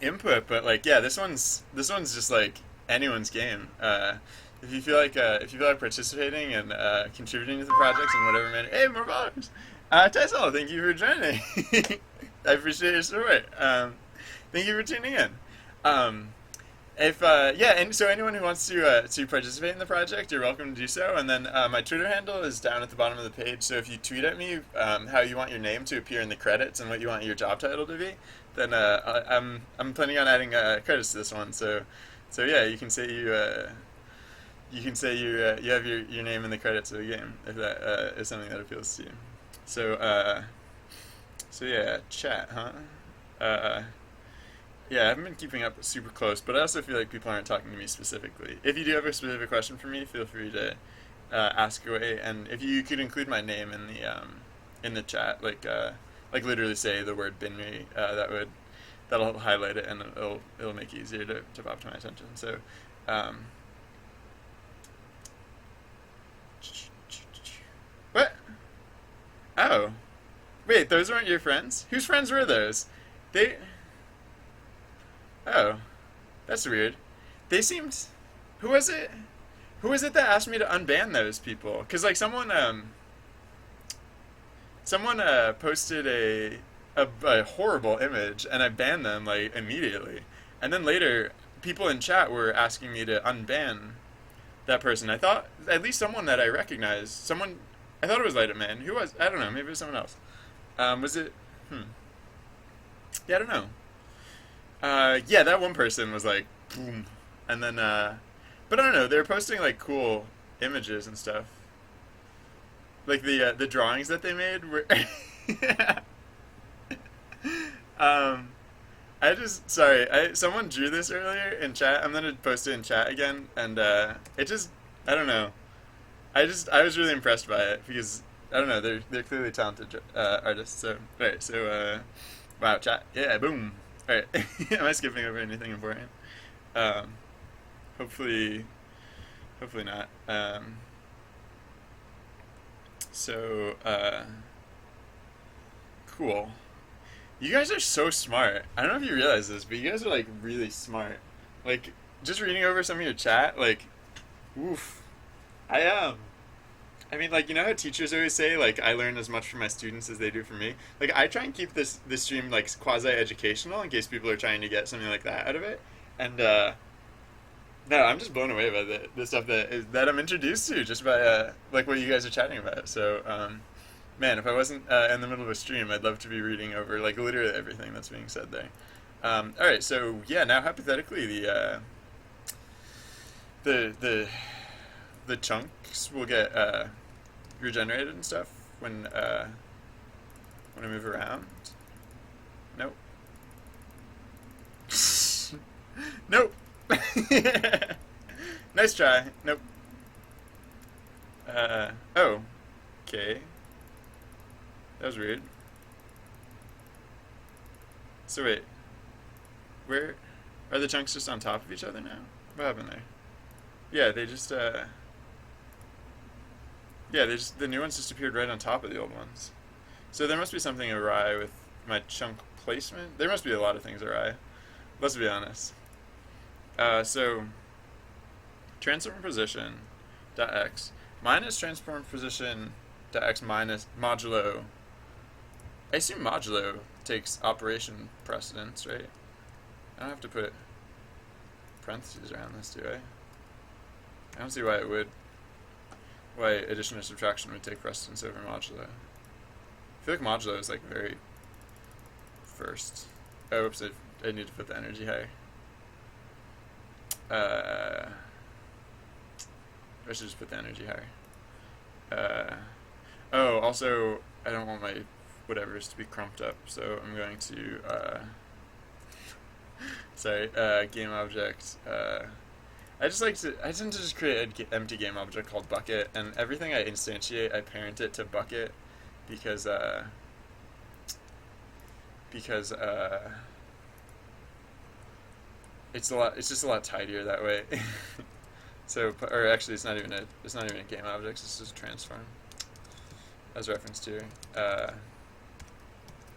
input. But like, yeah, this one's just like anyone's game. If you feel like participating and contributing to the projects in whatever manner, hey, more followers. Tyson, thank you for joining. I appreciate your support. Thank you for tuning in. And so anyone who wants to participate in the project, you're welcome to do so. And then my Twitter handle is down at the bottom of the page. So if you tweet at me how you want your name to appear in the credits and what you want your job title to be, then I'm planning on adding credits to this one. So yeah, you can say you have your name in the credits of the game if that is something that appeals to you. So yeah, chat, huh? Yeah, I haven't been keeping up super close, but I also feel like people aren't talking to me specifically. If you do have a specific question for me, feel free to ask away, and if you could include my name in the chat, like literally say the word Binri, that'll highlight it and it'll make it easier to pop to my attention. So. What? Oh. Wait, those weren't your friends? Whose friends were those? They... Oh. That's weird. They seemed... Who was it? Who was it that asked me to unban those people? Because, like, someone posted a horrible image, and I banned them, like, immediately. And then later, people in chat were asking me to unban that person. I thought, at least someone that I recognized, I thought it was Light Up Man. Who was? I don't know, maybe it was someone else. Was it? Hmm. Yeah, I don't know. Yeah, that one person was like, boom, and then, but I don't know. They were posting like cool images and stuff, like the drawings that they made were. um, I just sorry. Someone drew this earlier in chat. I'm gonna post it in chat again, and it just I don't know. I was really impressed by it because I don't know. They're clearly talented artists. So right. So wow, chat. Yeah, boom. All right. Am I skipping over anything important? Um, hopefully, hopefully not. So cool. You guys are so smart. I don't know if you realize this, but you guys are like really smart. Like just reading over some of your chat, like, oof. I am. I mean, like you know how teachers always say, like I learn as much from my students as they do from me. Like I try and keep this stream like quasi educational in case people are trying to get something like that out of it. And no, I'm just blown away by the stuff that I'm introduced to just by like what you guys are chatting about. So man, if I wasn't in the middle of a stream, I'd love to be reading over like literally everything that's being said there. All right, so yeah, now hypothetically the the the chunks will get regenerated and stuff when I move around. Nope. Nope. Nice try. Nope. Oh. Okay. That was weird. So wait, where are the chunks just on top of each other now? What happened there? Yeah, the new ones just appeared right on top of the old ones. So there must be something awry with my chunk placement. There must be a lot of things awry. Let's be honest. So transform position dot x minus transform position dot x minus modulo. I assume modulo takes operation precedence, right? I don't have to put parentheses around this, do I? I don't see why it would. Why addition or subtraction would take precedence over modulo. I feel like modulo is like very first. Oh, oops, I need to put the energy higher. I should just put the energy higher. Oh, also, I don't want my whatever's to be crumped up, so I'm going to, sorry, game object, I tend to just create an empty game object called bucket, and everything I instantiate, I parent it to bucket, because it's just a lot tidier that way. So, or actually, it's not even a game object. It's just a transform, as referenced here.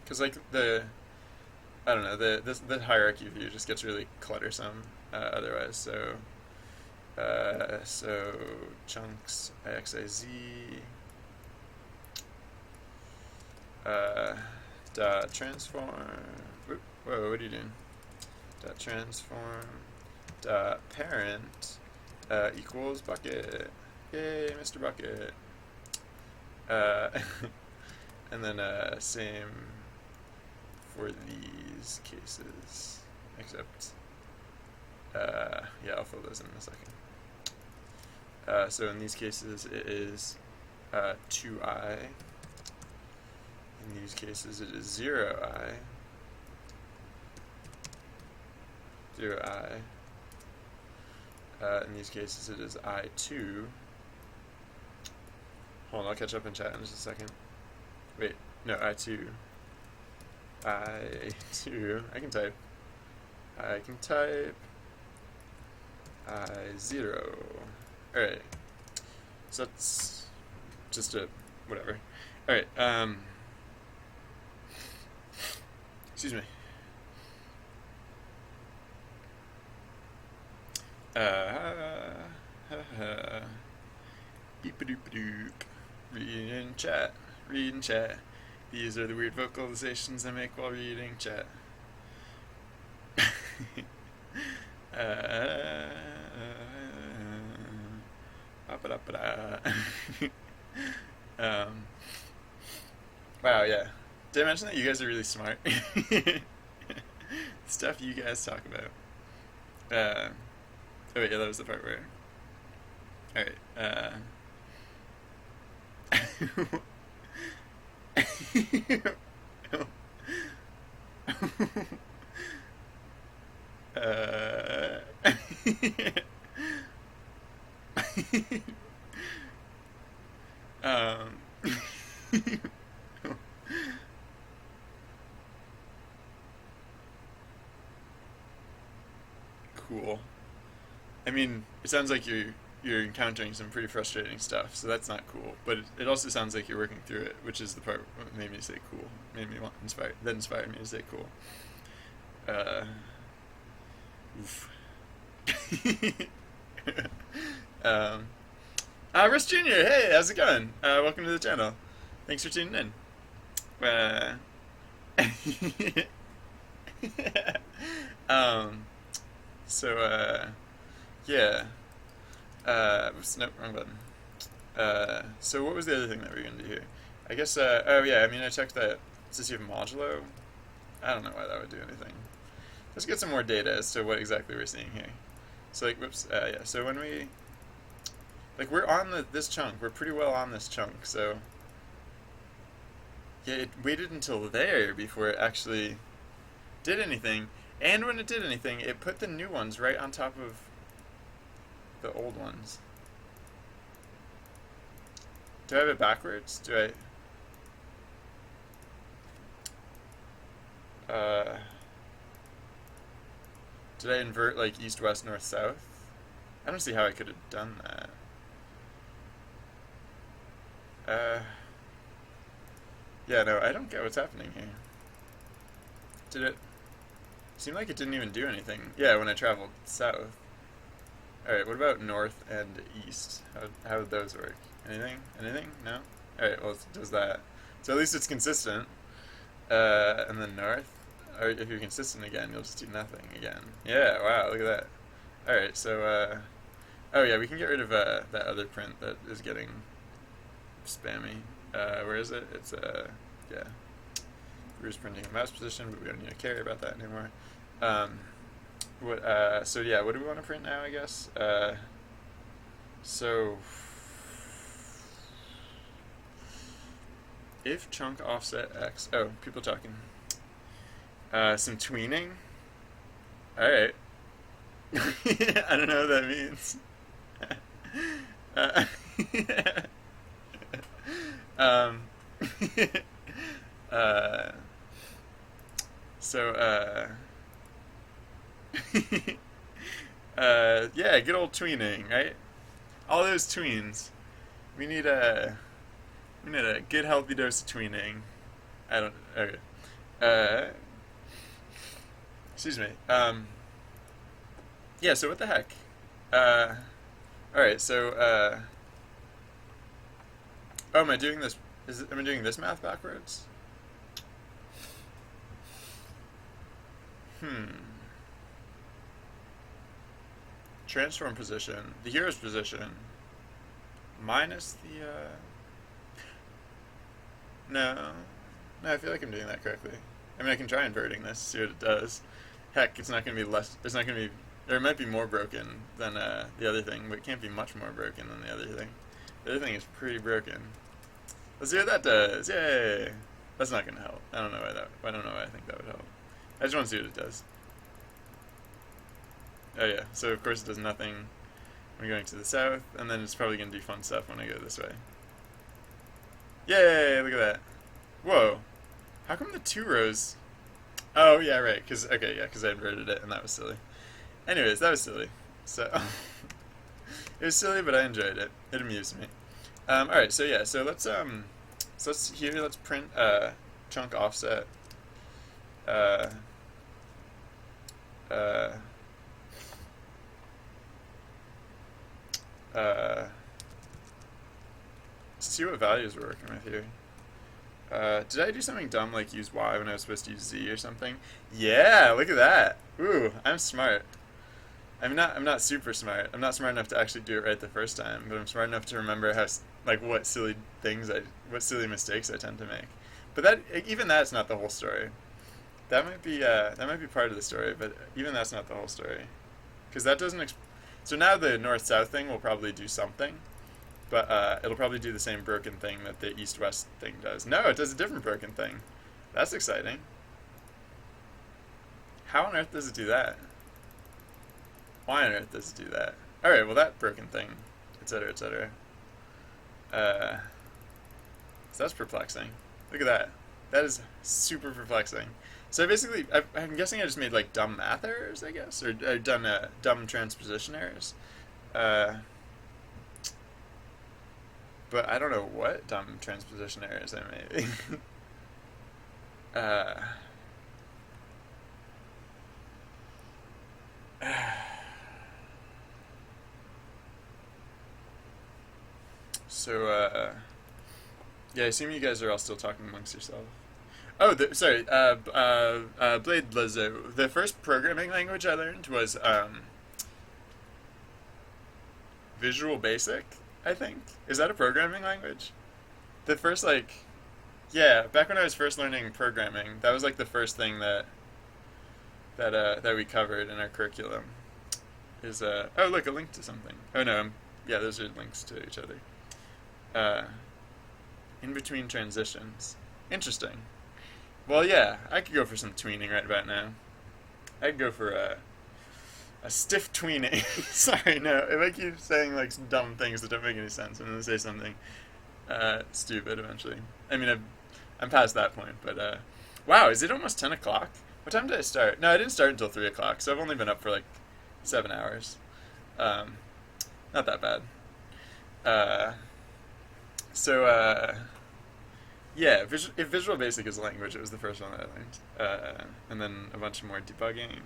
Because like I don't know, the hierarchy view just gets really cluttersome otherwise. So, so chunks xiz dot transform. Whoa, what are you doing? Dot transform dot parent equals bucket. Yay, Mr. Bucket. And then same for these cases, except yeah, I'll fill those in a second. So in these cases it is 2i. In these cases it is 0i. 0i. In these cases it is I2. Hold on, I'll catch up in chat in just a second. Wait, no, I2. I2. I can type. I0. Alright. So that's just a whatever. Alright, excuse me. Beep-a-doop-a-doop. Read in chat. Read in chat. These are the weird vocalizations I make while reading chat. Wow, yeah. Did I mention that you guys are really smart? Stuff you guys talk about. Oh wait, yeah, that was the part where. All right. uh, um, cool. I mean, it sounds like you're encountering some pretty frustrating stuff, so that's not cool. But it also sounds like you're working through it, which is the part that made me say cool. Made me want that inspired me to say cool. Oof. um, Russ Jr. Hey, how's it going? Welcome to the channel. Thanks for tuning in. um, so yeah. Oops, nope, wrong button. So what was the other thing that we were gonna do here? I guess. Oh yeah. I mean, I checked that to see if modulo. I don't know why that would do anything. Let's get some more data as to what exactly we're seeing here. So like, whoops. Yeah. So when we, like, we're on this chunk. We're pretty well on this chunk. So yeah, it waited until there before it actually did anything. And when it did anything, it put the new ones right on top of the old ones. Do I have it backwards? Do I? Did I invert like east, west, north, south? I don't see how I could have done that. Yeah, no, I don't get what's happening here. Did it? Seemed like it didn't even do anything. Yeah, when I traveled south. Alright, what about north and east? How would those work? Anything? Anything? No? Alright, well, it does that. So at least it's consistent. And then north. Or if you're consistent again, you'll just do nothing again. Yeah, wow, look at that. Alright, so, oh yeah, we can get rid of that other print that is getting spammy. Where is it? It's, yeah. We're printing a mouse position, but we don't need to care about that anymore. So yeah, what do we want to print now, I guess? So if chunk offset x, oh, people talking. Some tweening. All right. I don't know what that means. So yeah, good old tweening, right? All those tweens. We need a good healthy dose of tweening. I don't. Okay. Excuse me. Yeah. So what the heck? All right. So oh, am I doing this? Am I doing this math backwards? Transform position, the hero's position, minus the, no, I feel like I'm doing that correctly. I mean, I can try inverting this, see what it does. Heck, it's not going to be less, it's not going to be, or it might be more broken than, the other thing, but it can't be much more broken than the other thing. The other thing is pretty broken. Let's see what that does, yay! That's not going to help. I don't know why I think that would help. I just want to see what it does. Oh yeah, so of course it does nothing when going to the south, and then it's probably going to do fun stuff when I go this way. Yay, look at that. Whoa. How come the 2 rows... Oh, yeah, right, because I inverted it, and that was silly. Anyways, that was silly. So, it was silly, but I enjoyed it. It amused me. Alright, so yeah, so let's print chunk offset. See what values we're working with here. Did I do something dumb like use Y when I was supposed to use Z or something? Yeah, look at that. Ooh, I'm smart. I'm not super smart. I'm not smart enough to actually do it right the first time, but I'm smart enough to remember how, like, what silly mistakes I tend to make. But that even that's not the whole story. That might be part of the story, but even that's not the whole story, because that doesn't. So now the north-south thing will probably do something, but it'll probably do the same broken thing that the east-west thing does. No, it does a different broken thing. That's exciting. How on earth does it do that? Why on earth does it do that? All right, well that broken thing, etc., etc. So that's perplexing. Look at that. That is super perplexing. So basically, I'm guessing I just made like dumb math errors, I guess, or done dumb transposition errors. But I don't know what dumb transposition errors I made. So, yeah, I assume you guys are all still talking amongst yourselves. Oh, sorry, Blade Lizzo. The first programming language I learned was Visual Basic, I think. Is that a programming language? The first, like, yeah, back when I was first learning programming, that was like the first thing that we covered in our curriculum. Is oh look, a link to something. Oh no, yeah, those are links to each other. In between transitions. Interesting. Well, yeah, I could go for some tweening right about now. I could go for a stiff tweening. Sorry, no. If I keep saying like some dumb things that don't make any sense, I'm gonna say something stupid eventually. I mean, I'm past that point, but wow, is it almost 10 o'clock? What time did I start? No, I didn't start until 3 o'clock, so I've only been up for like 7 hours. Not that bad. So, yeah, if Visual Basic is a language, it was the first one that I learned. And then a bunch more debugging.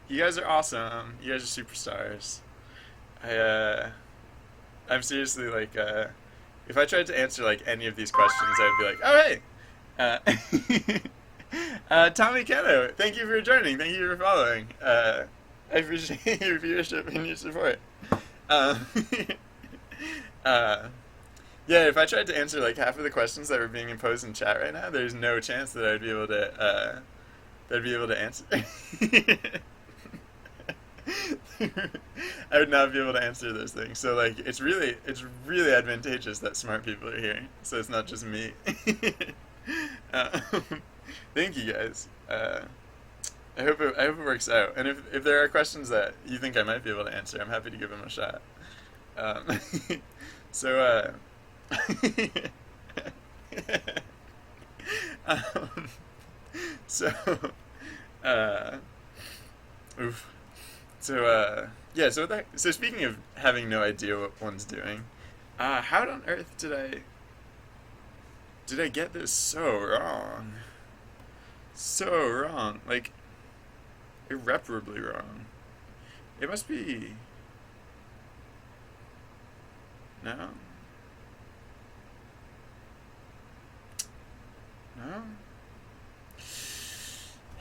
You guys are awesome. You guys are superstars. I'm seriously like, if I tried to answer like any of these questions, I would be like, oh hey, Tommy Keno, thank you for joining. Thank you for following. I appreciate your viewership and your support. Yeah, if I tried to answer like half of the questions that were being imposed in chat right now, there's no chance that I'd be able to answer. I would not be able to answer those things. So like, it's really advantageous that smart people are here. So it's not just me. Thank you guys. I hope it works out. And if there are questions that you think I might be able to answer, I'm happy to give them a shot. So so oof. So yeah. So speaking of having no idea what one's doing, how on earth did I get this so wrong? So wrong, like irreparably wrong. It must be. No. No?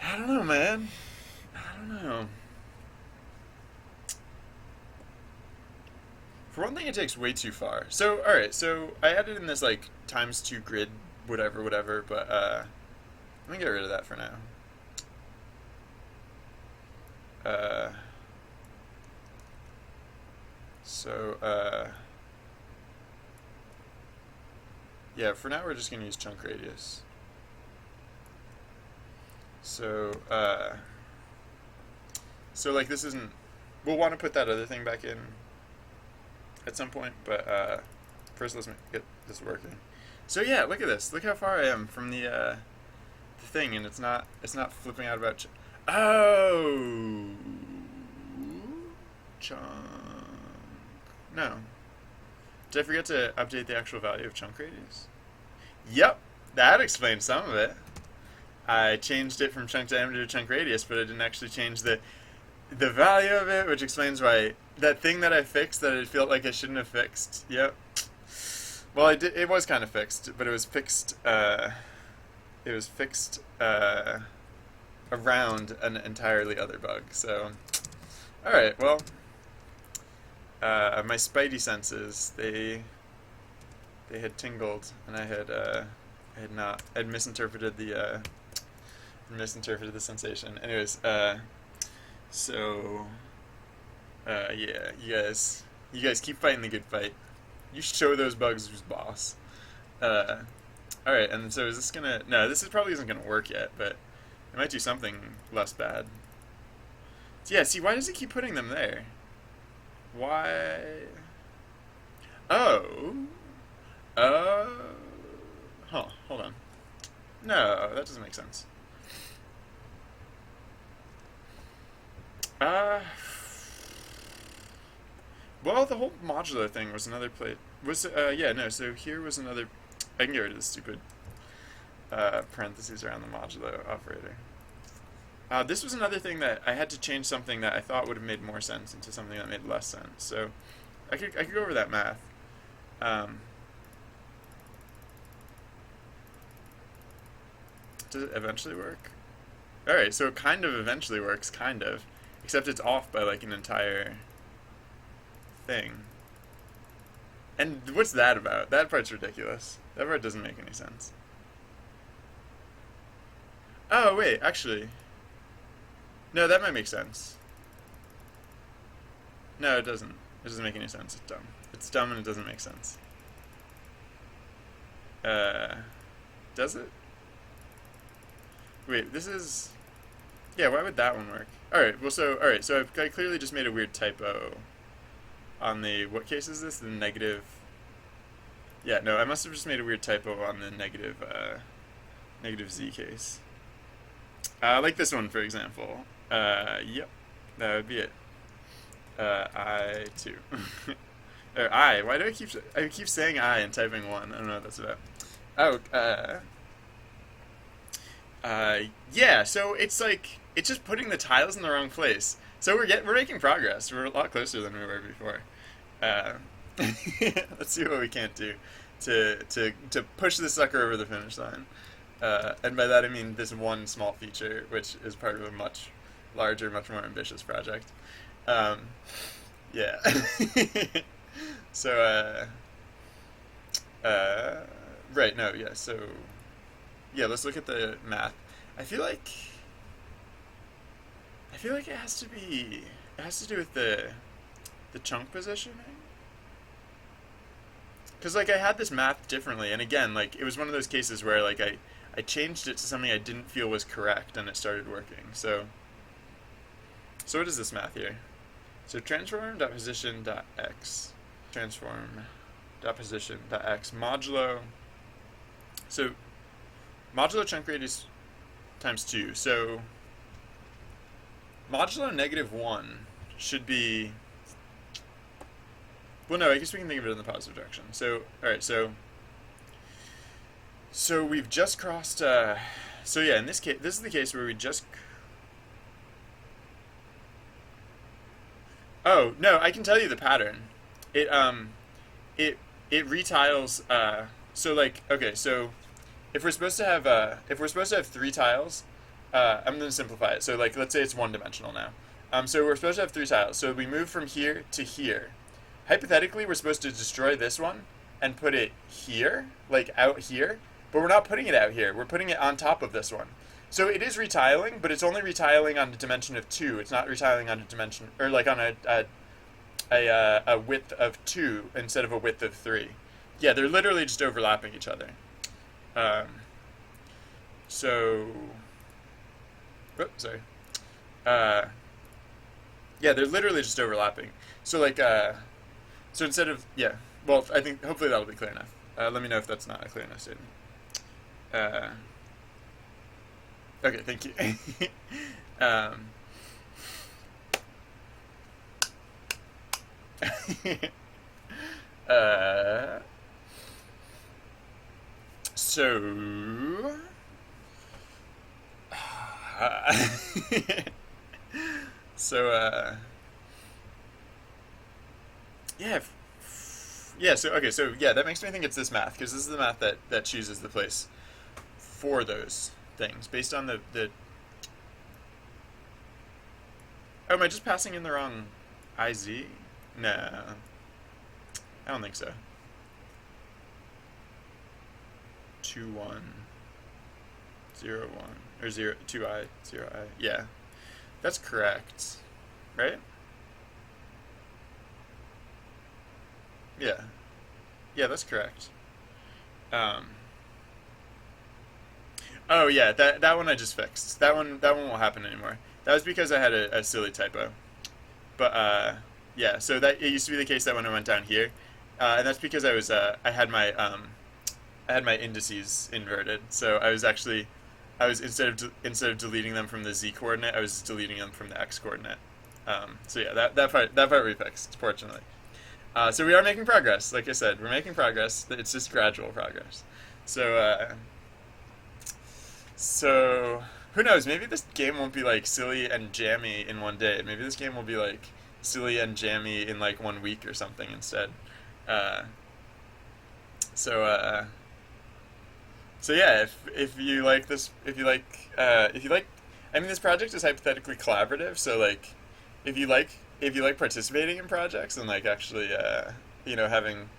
I don't know, man. I don't know. For one thing, it takes way too far. So, alright, so I added in this, like, ×2 grid, whatever, but, let me get rid of that for now. Yeah, for now we're just going to use chunk radius. So like this isn't, we'll want to put that other thing back in at some point, but first let's get this working. So yeah, look at this. Look how far I am from the thing, and it's not flipping out about oh, chunk. No. Did I forget to update the actual value of chunk radius? Yep, that explains some of it. I changed it from chunk diameter to chunk radius, but I didn't actually change the value of it, which explains why that thing that I fixed that I felt like I shouldn't have fixed. Yep. Well, I did. It was kind of fixed, but it was fixed. It was fixed around an entirely other bug. So, all right. Well, my spidey senses they had tingled, and I had I'd misinterpreted the sensation. Anyways, so, yeah, you guys keep fighting the good fight. You show those bugs who's boss. Uh, all right, and so is this gonna? No, this is probably isn't gonna work yet, but it might do something less bad. So yeah, see, why does it keep putting them there? Why? Oh, uh, huh. Hold on. No, that doesn't make sense. Uh, well, the whole modular thing was another plate. Was yeah, no. So here was another. I can get rid of the stupid parentheses around the modulo operator. This was another thing that I had to change something that I thought would have made more sense into something that made less sense. So I could go over that math. Um, does it eventually work? All right, so it kind of eventually works, kind of, except it's off by like an entire thing. And what's that about? That part's ridiculous. That part doesn't make any sense. Oh wait, actually, no, that might make sense. No, it doesn't. It doesn't make any sense. It's dumb. It's dumb and it doesn't make sense. Uh, does it? Wait, this is. Yeah, why would that one work? Alright, so I clearly just made a weird typo on the. What case is this? The negative. Yeah, no, I must have just made a weird typo on the negative z case. Like this one, for example. Yep, that would be it. I too. Or I. Why do I keep saying I and typing one? I don't know what that's about. Oh, yeah. So it's like it's just putting the tiles in the wrong place. So we're making progress. We're a lot closer than we were before. Uh, let's see what we can't do to push this sucker over the finish line. And by that I mean this one small feature, which is part of a much larger, much more ambitious project. Yeah. So, right, no, yeah, so, yeah, let's look at the math. I feel like it has to do with the chunk positioning. Because, like, I had this math differently, and again, like, it was one of those cases where, like, I changed it to something I didn't feel was correct, and it started working. So what is this math here? So transform.position.x, transform.position.x, modulo, so modulo chunk radius times 2. So modulo -1 should be, well, no, I guess we can think of it in the positive direction. So, alright, so we've just crossed, so yeah, in this case, this is the case where we just, oh, no, I can tell you the pattern. It retiles, so like, okay, so if we're supposed to have, 3 tiles, I'm going to simplify it. So like, let's say it's one dimensional now. So we're supposed to have 3 tiles. So we move from here to here. Hypothetically, we're supposed to destroy this one and put it here, like out here, but we're not putting it out here. We're putting it on top of this one. So it is retiling, but it's only retiling on a dimension of 2. It's not retiling on a dimension, or like on a width of 2 instead of a width of 3. Yeah, they're literally just overlapping each other. So, oops, sorry. Yeah, they're literally just overlapping. So like, so instead of, yeah, well, I think hopefully that'll be clear enough. Let me know if that's not a clear enough statement. Okay, thank you. So, so, yeah, yeah. So, okay, so yeah, that makes me think it's this math because this is the math that chooses the place for those things based on the. Oh, am I just passing in the wrong IZ? No, I don't think so. 2101 or 2i 0i. Yeah, that's correct, right? Yeah, yeah, that's correct. Um, oh yeah, that one I just fixed. That one won't happen anymore. That was because I had a silly typo. But yeah, so that it used to be the case that when I went down here, and that's because I had my indices inverted. So I was instead of deleting them from the z coordinate, I was deleting them from the x coordinate. So yeah, that part we fixed, fortunately. So we are making progress. Like I said, we're making progress. It's just gradual progress. So so who knows? Maybe this game won't be like silly and jammy in one day. Maybe this game will be like silly and jammy in like 1 week or something instead. Uh, so so yeah, if you like this, if you like, I mean, this project is hypothetically collaborative. So like, if you like participating in projects and like actually having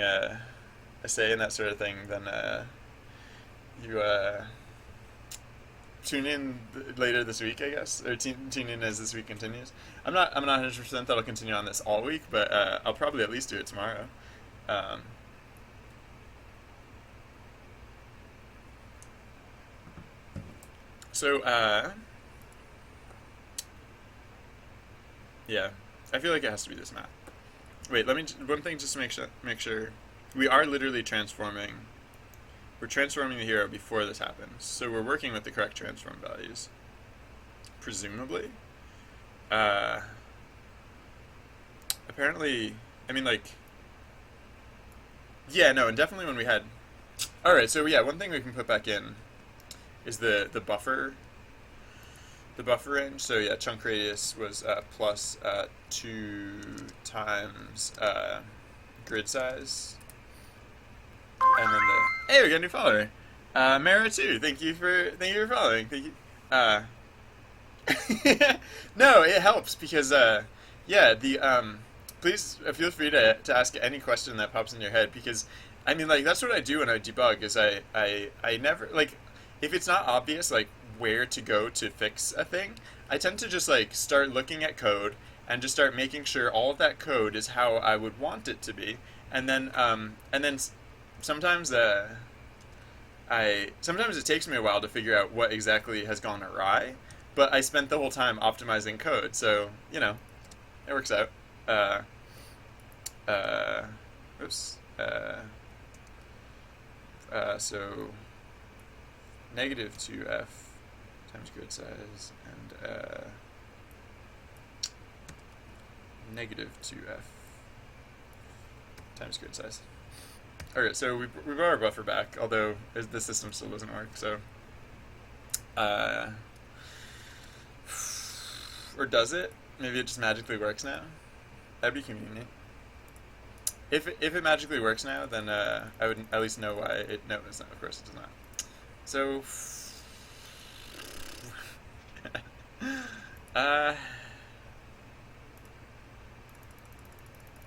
a say in that sort of thing, then you tune in later this week, I guess, or tune in as this week continues. I'm not 100% that I'll continue on this all week, but I'll probably at least do it tomorrow. Um, so yeah, I feel like it has to be this map. Wait, let me one thing just to make sure we are literally transforming. We're transforming the hero before this happens, so we're working with the correct transform values, presumably. Uh, apparently, I mean, like, yeah, no, and definitely when we had. All right, so yeah, one thing we can put back in is the buffer range. So yeah, chunk radius was plus 2 times grid size, and then the hey, we got a new follower, Mara too. Thank you for following. Thank you. No, it helps because yeah, the please feel free to ask any question that pops in your head because I mean like that's what I do when I debug is I never like if it's not obvious like where to go to fix a thing, I tend to just like start looking at code and just start making sure all of that code is how I would want it to be, and then sometimes I sometimes it takes me a while to figure out what exactly has gone awry, but I spent the whole time optimizing code, so you know it works out. Uh, uh, oops. So negative 2f times grid size and negative 2f times grid size. Okay, so we brought our buffer back, although the system still doesn't work, so or does it? Maybe it just magically works now? That'd be convenient. If it magically works now, then I would at least know why it. No, it's not. Of course, it does not. So, uh,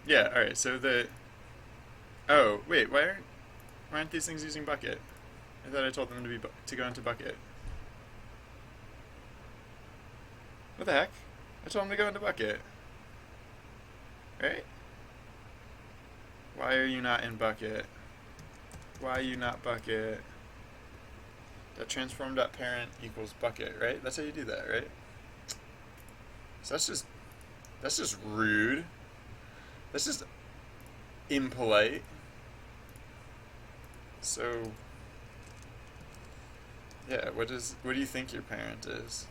yeah. All right. So the. Oh wait, why aren't these things using bucket? I thought I told them to go into bucket. What the heck? I told them to go into bucket. Right? Why are you not in bucket? Why are you not bucket? That transform.parent equals bucket, right? That's how you do that, right? So that's just rude. That's just impolite. So yeah, what do you think your parent is?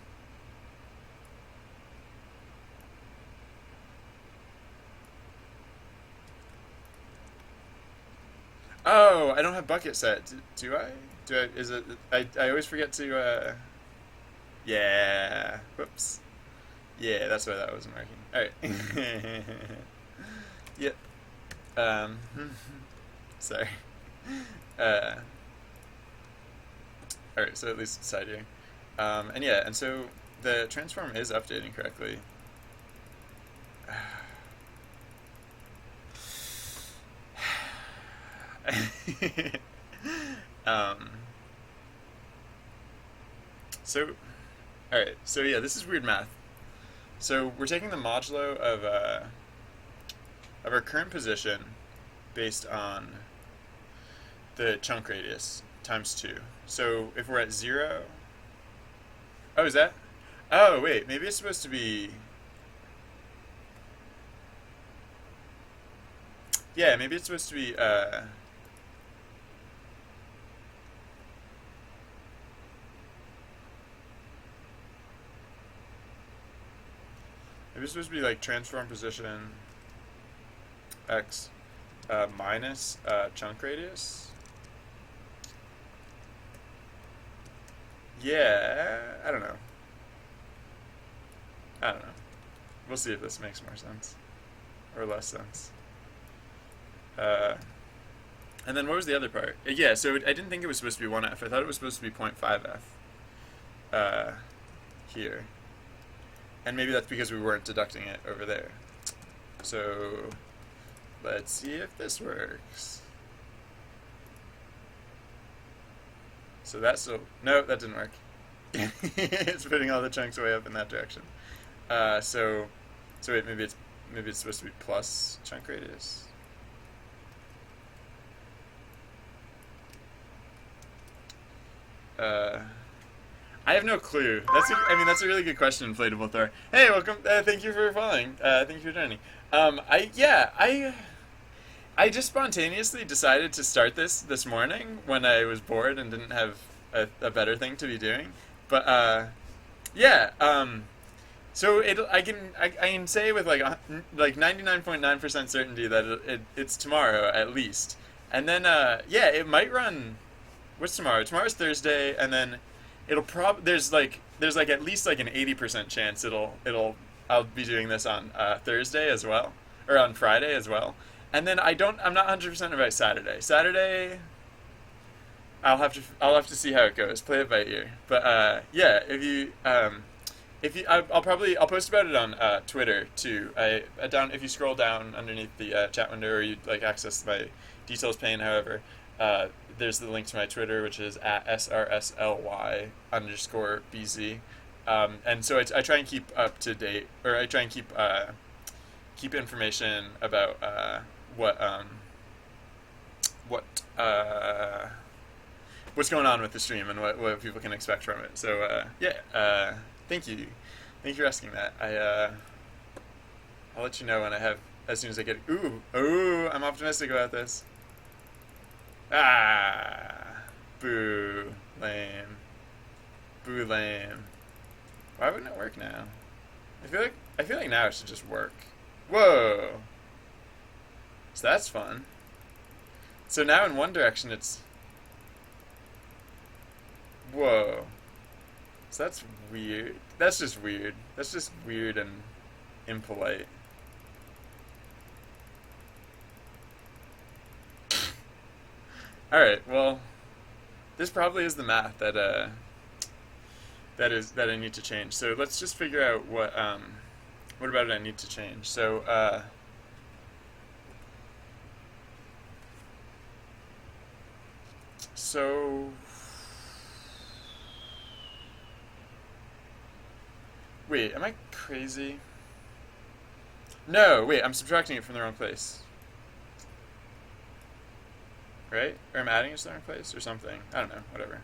Oh, I don't have bucket set. Do I? Do I? Is it? I always forget to. Yeah. Whoops. Yeah, that's why that wasn't working. All right. Yep. Um. Sorry. Uh. All right. So at least it's side here. And yeah, and so the transform is updating correctly. Um, so, all right. So yeah, this is weird math. So we're taking the modulo of our current position based on the chunk radius times 2. So if we're at 0... Oh, is that? Oh, wait. Maybe it's supposed to be... Yeah, maybe it's supposed to be... maybe it's supposed to be like transform position x minus chunk radius. Yeah, I don't know. I don't know. We'll see if this makes more sense or less sense. And then what was the other part? Yeah, so I didn't think it was supposed to be 1f. I thought it was supposed to be 0.5f here. And maybe that's because we weren't deducting it over there. So let's see if this works. So that's so... No, that didn't work. It's putting all the chunks way up in that direction. So wait, maybe it's supposed to be plus chunk radius. I have no clue. That's a really good question, Inflatable Thor. Hey, welcome. Thank you for following. Thank you for joining. I just spontaneously decided to start this morning when I was bored and didn't have a better thing to be doing. But so I can say with like 99.9% certainty that it's tomorrow at least. And then it might run. What's tomorrow? Tomorrow's Thursday, and then it'll there's like at least like an 80% chance I'll be doing this on Thursday as well, or on Friday as well. And then I'm not 100% about Saturday. Saturday, I'll have to see how it goes. Play it by ear. But I'll post about it on Twitter too. If you scroll down underneath the chat window, or you like access my details pane, however, there's the link to my Twitter, which is at srsly_bz. And so I try and keep up to date, or I try and keep information about what's going on with the stream and what people can expect from it. So thank you for asking that. I'll let you know when I have, as soon as I get. I'm optimistic about this. Boo, lame. Why wouldn't it work now? I feel like now it should just work. Whoa. So that's fun. So now in one direction it's... Whoa. So that's weird. That's just weird. That's just weird and impolite. Alright, well, this probably is the math that I need to change. So let's just figure out what about it I need to change. So wait, am I crazy? No, wait, I'm subtracting it from the wrong place. Right? Or I'm adding it to the wrong place or something. I don't know, whatever.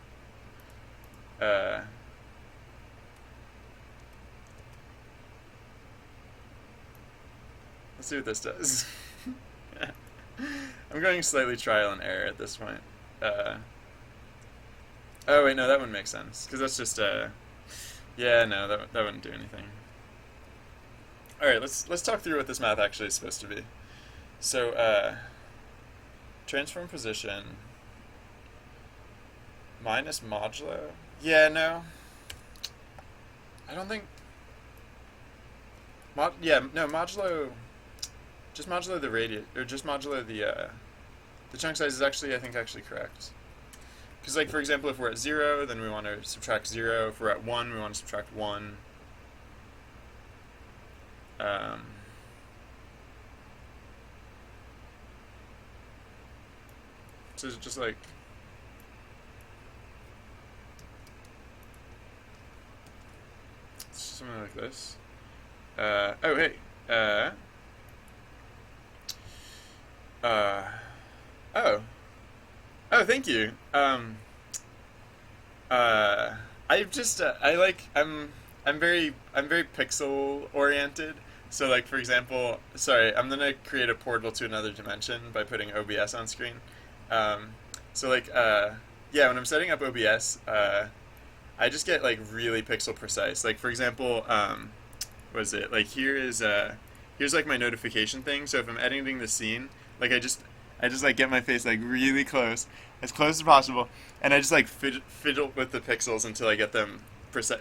Let's see what this does. I'm going slightly trial and error at this point. Oh wait, no, that wouldn't make sense, because that's just yeah, no, that wouldn't do anything. All right, let's talk through what this math actually is supposed to be. So transform position minus modulo. Yeah, no, I don't think. Modulo. Just modulo the radius, or just modulo the chunk size is actually, I think, actually correct. Because, like, for example, if we're at 0, then we want to subtract 0. If we're at 1, we want to subtract 1. So it's just like... something like this. Oh, hey. Uh, oh. Oh, thank you. I've just I'm very pixel oriented. So like for example, sorry, I'm gonna create a portal to another dimension by putting OBS on screen. Um, so like yeah, when I'm setting up OBS, I just get like really pixel precise. Like for example, was it like here's like my notification thing. So if I'm editing the scene, like I just like get my face like really close, as close as possible, and I just like fiddle with the pixels until I get them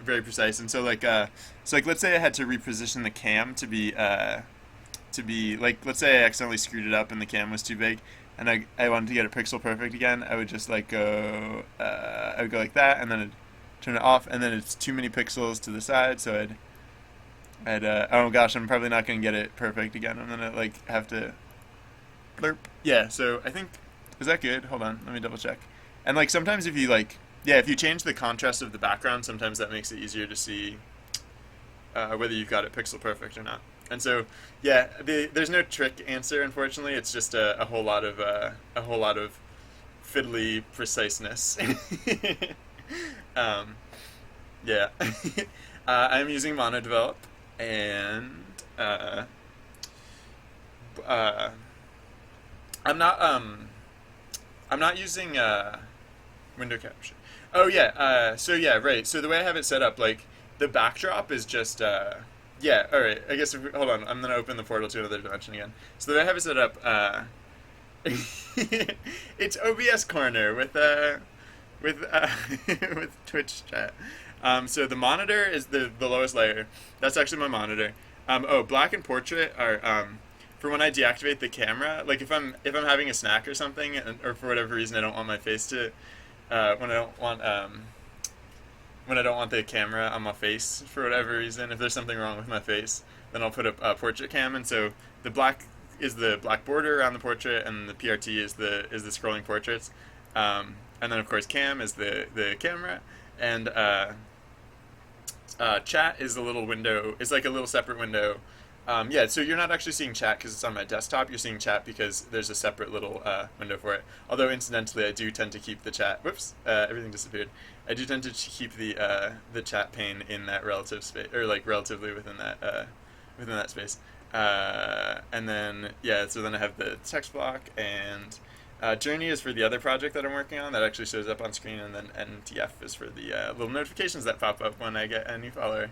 very precise. And so like let's say I had to reposition the cam to be like, let's say I accidentally screwed it up and the cam was too big, and I wanted to get it pixel perfect again. I would just like go I would go like that, and then I'd turn it off, and then it's too many pixels to the side, so I'd oh gosh, I'm probably not gonna get it perfect again. I'm gonna like have to blurp. Yeah, so I think, is that good? Hold on, let me double check. And like sometimes if you like, yeah, if you change the contrast of the background, sometimes that makes it easier to see whether you've got it pixel perfect or not. And so, yeah, there's no trick answer, unfortunately. It's just a whole lot of fiddly preciseness. Yeah, I'm using MonoDevelop, and uh, I'm not using window capture. Oh yeah, so yeah, right. So the way I have it set up, like the backdrop is just yeah. All right. I guess hold on. I'm gonna open the portal to another dimension again. So the way I have it set up, it's OBS Corner with with Twitch chat. So the monitor is the lowest layer. That's actually my monitor. Oh, black and portrait are for when I deactivate the camera. Like if I'm having a snack or something, or for whatever reason I don't want my face to when I don't want the camera on my face for whatever reason. If there's something wrong with my face, then I'll put a portrait cam, and so the black is the black border around the portrait, and the PRT is the scrolling portraits, and then of course cam is the camera, and chat is a little window. It's like a little separate window. Yeah, so you're not actually seeing chat because it's on my desktop. You're seeing chat because there's a separate little window for it. Although incidentally, I do tend to keep the chat. Whoops, everything disappeared. I do tend to keep the chat pane in that relative space, or like relatively within that space. And then yeah, so then I have the text block, and Journey is for the other project that I'm working on that actually shows up on screen, and then NTF is for the little notifications that pop up when I get a new follower.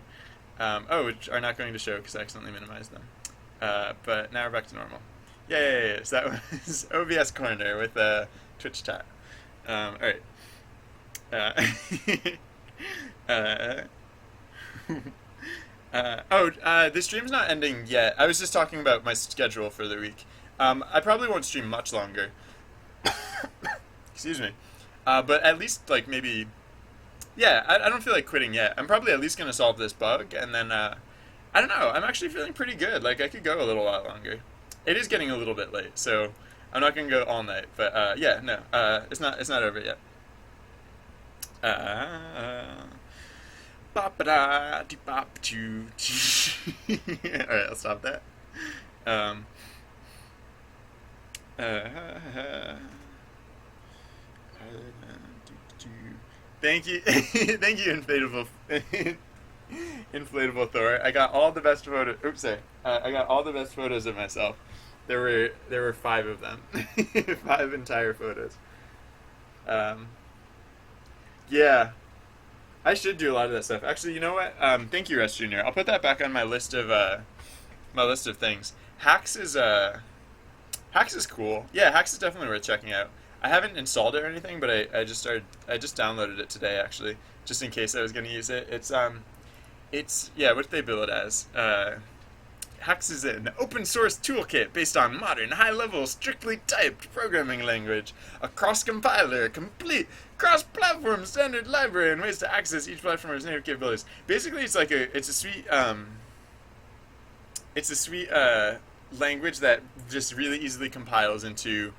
Which are not going to show because I accidentally minimized them. But now we're back to normal. Yeah. So that was OBS Corner with Twitch chat. All right. The stream's not ending yet. I was just talking about my schedule for the week. I probably won't stream much longer. Excuse me. But at least like maybe. Yeah, I don't feel like quitting yet. I'm probably at least going to solve this bug, and then, I don't know, I'm actually feeling pretty good. Like, I could go a little while longer. It is getting a little bit late, so I'm not going to go all night. But, yeah, no, it's not over yet. Bop-a-da-dee-bop-choo. Alright, I'll stop that. Thank you, thank you, inflatable Thor. I got all the best photos. Oops, sorry. I got all the best photos of myself. There were 5 of them, 5 entire photos. Yeah, I should do a lot of that stuff. Actually, you know what? Thank you, Russ Jr. I'll put that back on my list of things. Hacks is cool. Yeah, Hacks is definitely worth checking out. I haven't installed it or anything, but I just downloaded it today actually, just in case I was going to use it. It's yeah, what did they bill it as? Hacks is an open source toolkit based on modern, high-level, strictly typed programming language, a cross-compiler, complete cross-platform standard library, and ways to access each platform's native capabilities. Basically, it's a sweet language that just really easily compiles into.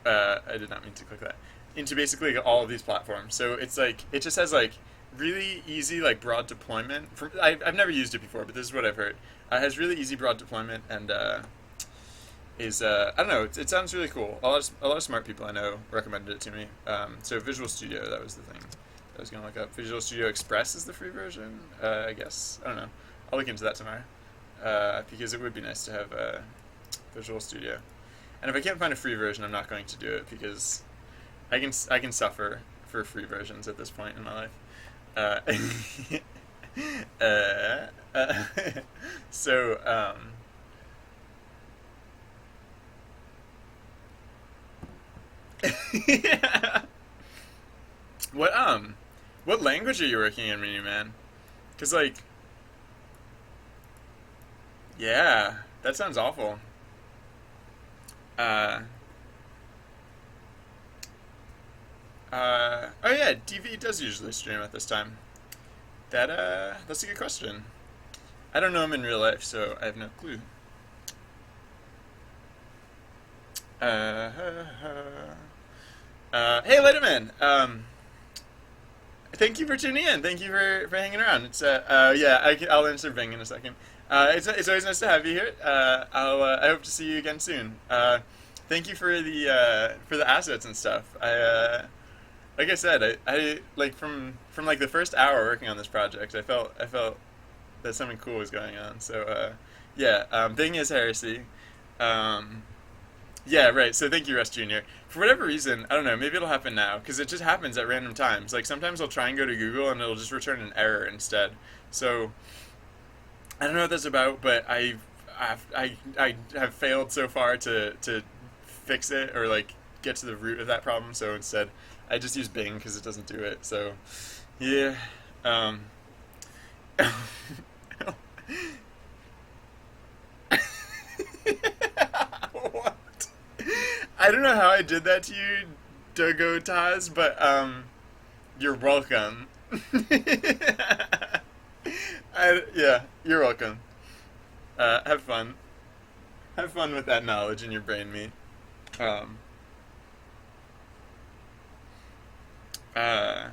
I did not mean to click that. Into basically all of these platforms. So it's like it just has like really easy like broad deployment. I've never used it before, but this is what I've heard. Has really easy broad deployment and is I don't know. It sounds really cool. A lot of smart people I know recommended it to me. So Visual Studio, that was the thing I was gonna look up. Visual Studio Express is the free version. I guess I don't know. I'll look into that tomorrow because it would be nice to have Visual Studio. And if I can't find a free version, I'm not going to do it because I can suffer for free versions at this point in my life. Uh, uh, uh, so what what language are you working in, Mini Man? Cause like yeah, that sounds awful. Uh, oh yeah, DV does usually stream at this time. That's a good question. I don't know him in real life, so I have no clue. Uh, hey, Letterman. Thank you for tuning in. Thank you for hanging around. It's yeah, I'll answer Bing in a second. It's always nice to have you here. I hope to see you again soon. Thank you for the assets and stuff. Like I said, I like from like the first hour working on this project, I felt that something cool was going on. So yeah, Bing is heresy. Um, yeah, right. So thank you, Russ Jr. For whatever reason, I don't know. Maybe it'll happen now because it just happens at random times. Like sometimes I'll try and go to Google and it'll just return an error instead. So I don't know what that's about, but I have failed so far to fix it or like get to the root of that problem. So instead, I just use Bing because it doesn't do it. So yeah. Um, what? I don't know how I did that to you, Dogo Taz, but you're welcome. Yeah, you're welcome. Have fun. Have fun with that knowledge in your brain, me. Um, uh,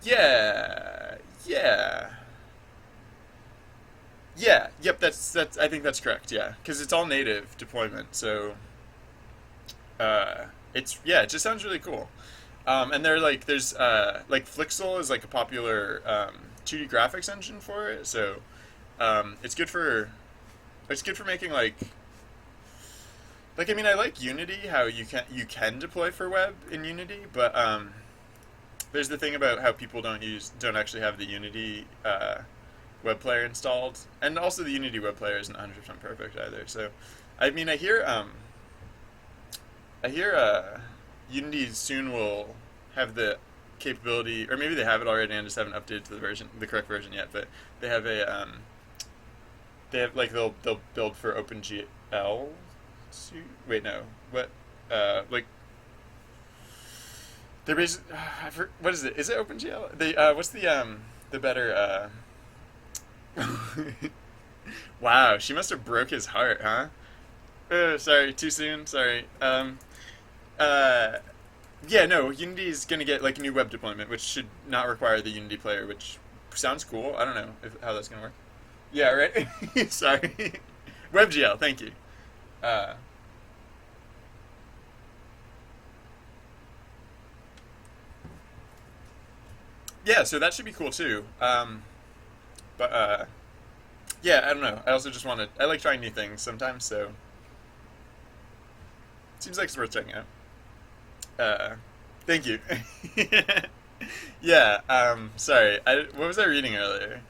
yeah, yeah, yeah. Yep, that's. I think that's correct. Yeah, because it's all native deployment, so it's yeah. It just sounds really cool. And they're like, there's like Flixel is like a popular 2D graphics engine for it, so it's good for making like I mean I like Unity how you can deploy for web in Unity, but there's the thing about how people don't actually have the Unity web player installed, and also the Unity web player isn't 100% perfect either. So I mean I hear Unity soon will have the capability, or maybe they have it already and just haven't updated to the correct version yet. But they have they have like they'll build for OpenGL. Wait, no, what? Like they're basically, what is it? Is it OpenGL? They what's the better Wow, she must have broke his heart, huh? Sorry, too soon. Sorry. Uh, yeah, no, Unity's gonna get like a new web deployment, which should not require the Unity player, which sounds cool. I don't know how that's gonna work. Yeah, right. Sorry. WebGL, thank you. Uh, yeah, so that should be cool too. But yeah, I don't know. I also just want to. I like trying new things sometimes, so seems like it's worth checking out. Uh, Thank you. Yeah. Sorry. What was I reading earlier?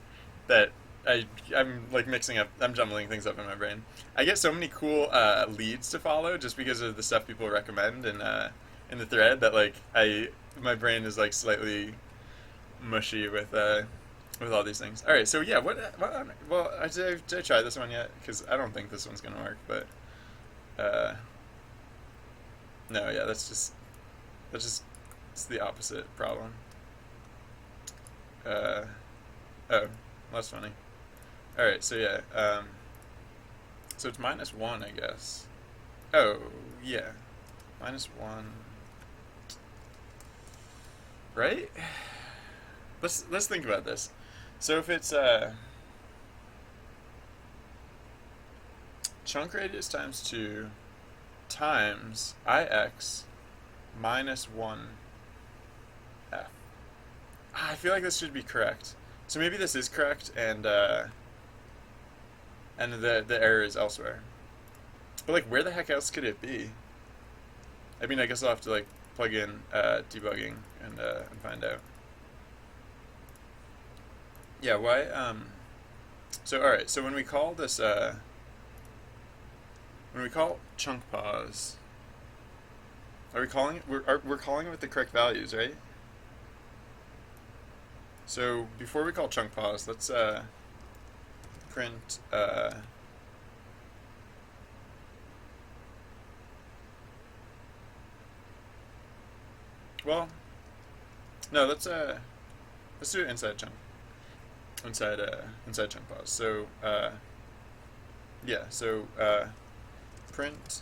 That I'm like mixing up. I'm jumbling things up in my brain. I get so many cool leads to follow just because of the stuff people recommend in the thread that like I my brain is like slightly mushy with all these things. All right. So yeah. Well, did I try this one yet? Because I don't think this one's gonna work. But uh, no. Yeah. That's just it's the opposite problem. Uh, oh, that's funny. All right, so yeah, so it's -1, I guess. Oh, yeah, -1, right? let's think about this. So if it's chunk radius times 2 times ix minus 1 f. I feel like this should be correct. So maybe this is correct, and the error is elsewhere. But like, where the heck else could it be? I mean, I guess I'll have to like plug in debugging and find out. Yeah, why? So all right. So when we call this, when we call chunk pause, are we calling it? We're calling it with the correct values, right? So before we call chunk pause, let's print. Well, no, let's do it inside chunk. Inside chunk pause. So yeah, so print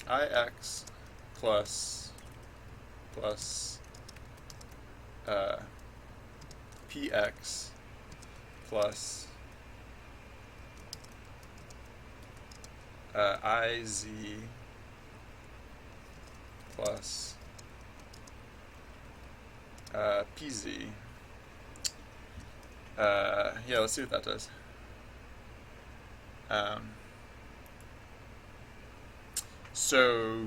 ix plus px plus iz plus pz. Yeah, let's see what that does. So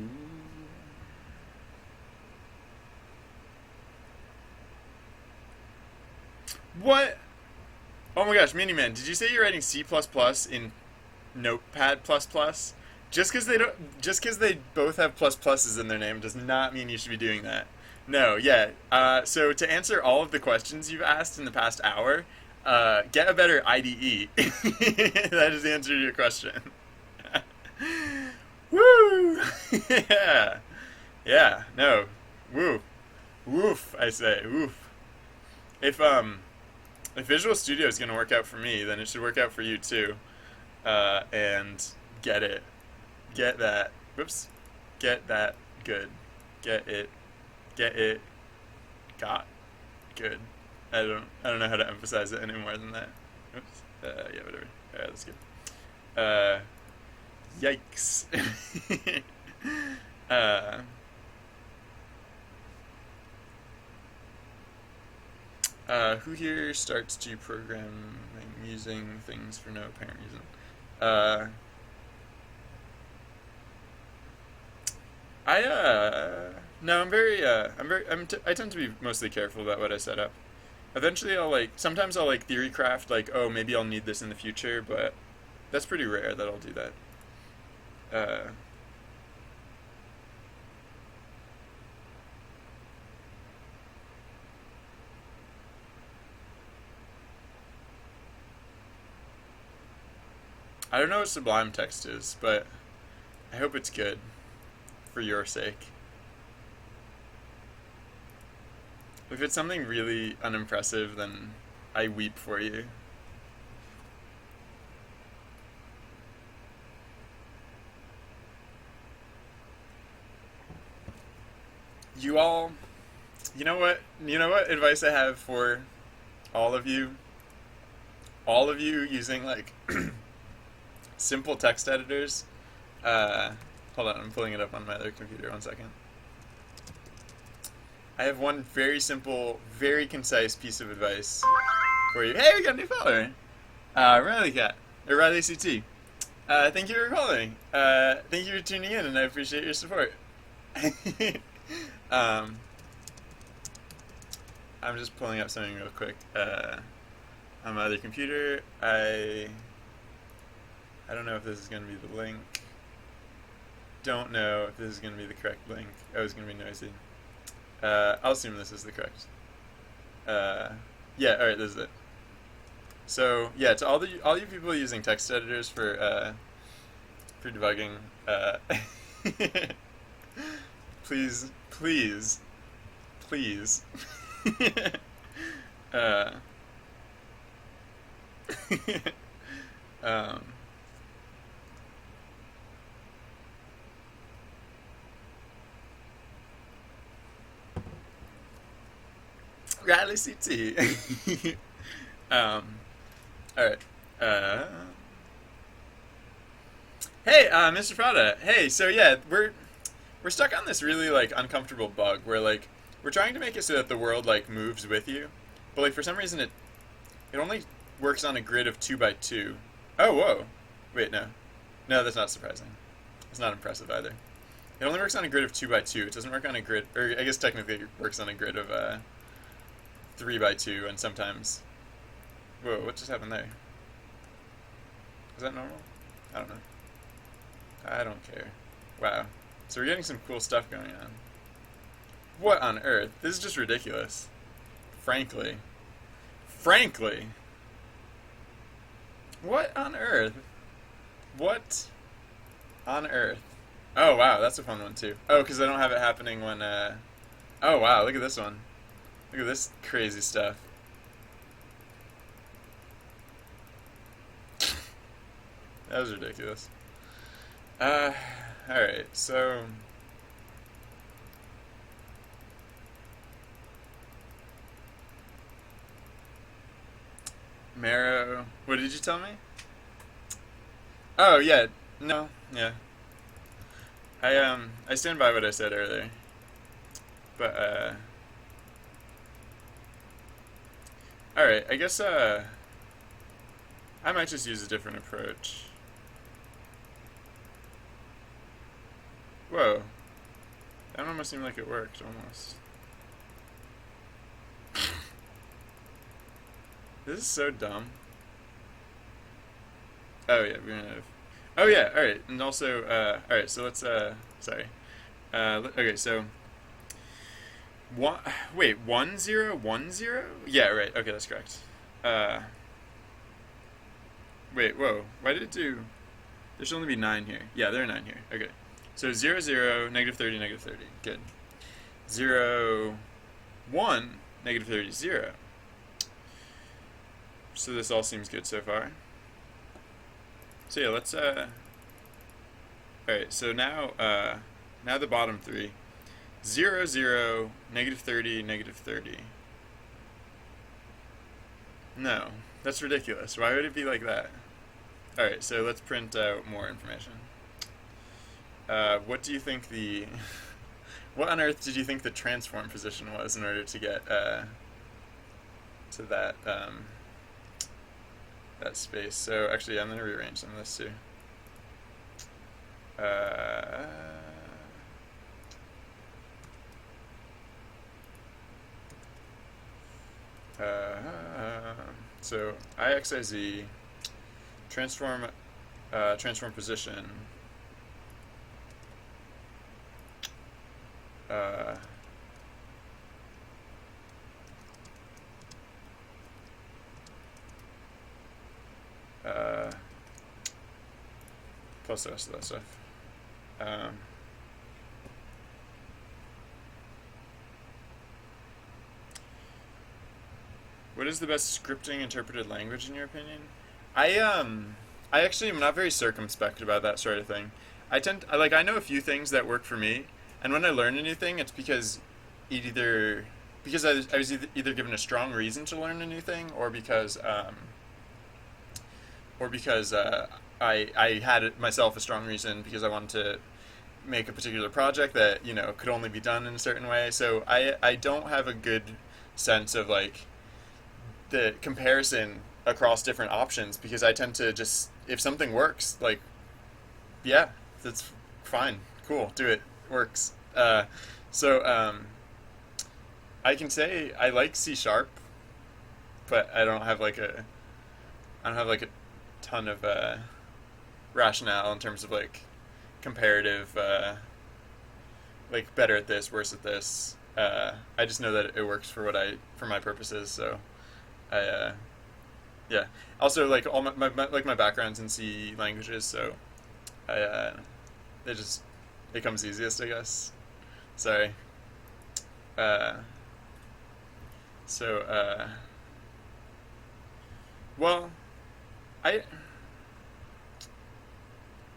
what? Oh my gosh, Miniman, did you say you're writing C++ in Notepad++? Just because they both have plus pluses in their name does not mean you should be doing that. No, yeah. So to answer all of the questions you've asked in the past hour, get a better IDE. That is the answer to your question. Woo! Yeah. Yeah, no. Woo. Woof, I say. Woof. If Visual Studio is going to work out for me, then it should work out for you too. And get it. Get that. Whoops. Get that good. Get it. Get it. Got good. I don't know how to emphasize it any more than that. Oops. Yeah, whatever. Alright, that's good. Yikes. Who here starts to programming using things for no apparent reason? No, I tend to be mostly careful about what I set up. Eventually sometimes I'll like theory craft, like, oh, maybe I'll need this in the future, but that's pretty rare that I'll do that. I don't know what Sublime Text is, but I hope it's good for your sake. If it's something really unimpressive, then I weep for you. You all, you know what? You know what advice I have for all of you? All of you using like simple text editors. Hold on, I'm pulling it up on my other computer. 1 second. I have one very simple, very concise piece of advice for you. Hey, we got a new follower. Riley Cat, or Riley CT. Thank you for following. Thank you for tuning in, and I appreciate your support. I'm just pulling up something real quick on my other computer. I don't know if this is going to be the link. Don't know if this is going to be the correct link. Oh, it's going to be noisy. I'll assume this is the correct. Yeah, alright, this is it. So, yeah, to all you people using text editors for debugging, please, um, rcty. um, all right. Uh, hey, Mr. Prada. Hey, so yeah, we're stuck on this really like uncomfortable bug where like we're trying to make it so that the world like moves with you, but like for some reason it only works on a grid of 2 by 2. Oh, whoa. Wait, no. No, that's not surprising. It's not impressive either. It only works on a grid of 2 by 2. It doesn't work on a grid, or I guess technically it works on a grid of 3 by 2, and sometimes. Whoa, what just happened there? Is that normal? I don't know. I don't care. Wow. So we're getting some cool stuff going on. What on earth? This is just ridiculous. Frankly. Frankly. What on earth? What on earth? Oh, wow, that's a fun one, too. Oh, because I don't have it happening when, Oh, wow, look at this one. Look at this crazy stuff. That was ridiculous. Alright, so... Marrow... What did you tell me? Oh, yeah. No, yeah. I stand by what I said earlier. But, alright, I guess, I might just use a different approach. Whoa. That almost seemed like it worked, almost. This is so dumb. Oh yeah, we're gonna have... Oh yeah, alright, and also, alright, so let's, sorry. Okay, so... One, wait, 1010? Yeah, right, okay, that's correct. Wait, whoa, why did it do... There should only be 9 here. Yeah, there are 9 here, okay. So 0, 0, -30, -30. Good. 0, 1, -30, 0. So this all seems good so far. So yeah, let's alright, so now now the bottom 3. 0, 0, -30, -30. No, that's ridiculous. Why would it be like that? Alright, so let's print out more information. What do you think the... what on earth did you think the transform position was in order to get to that that space? So actually, I'm going to rearrange some of this too. So IXIZ transform transform position. Plus the rest of that stuff. What is the best scripting interpreted language in your opinion? I actually am not very circumspect about that sort of thing. I know a few things that work for me, and when I learn a new thing, it's because I was either given a strong reason to learn a new thing, or because I had it myself a strong reason because I wanted to make a particular project that could only be done in a certain way. So I don't have a good sense of like the comparison across different options, because I tend to just, if something works, like, yeah, that's fine, cool, do it, works. So I can say I like C#, but I don't have like a ton of rationale in terms of like comparative, like better at this, worse at this. I just know that it works for my purposes. So yeah. Also, like all my background's in C languages, so it comes easiest, I guess. Sorry. Well,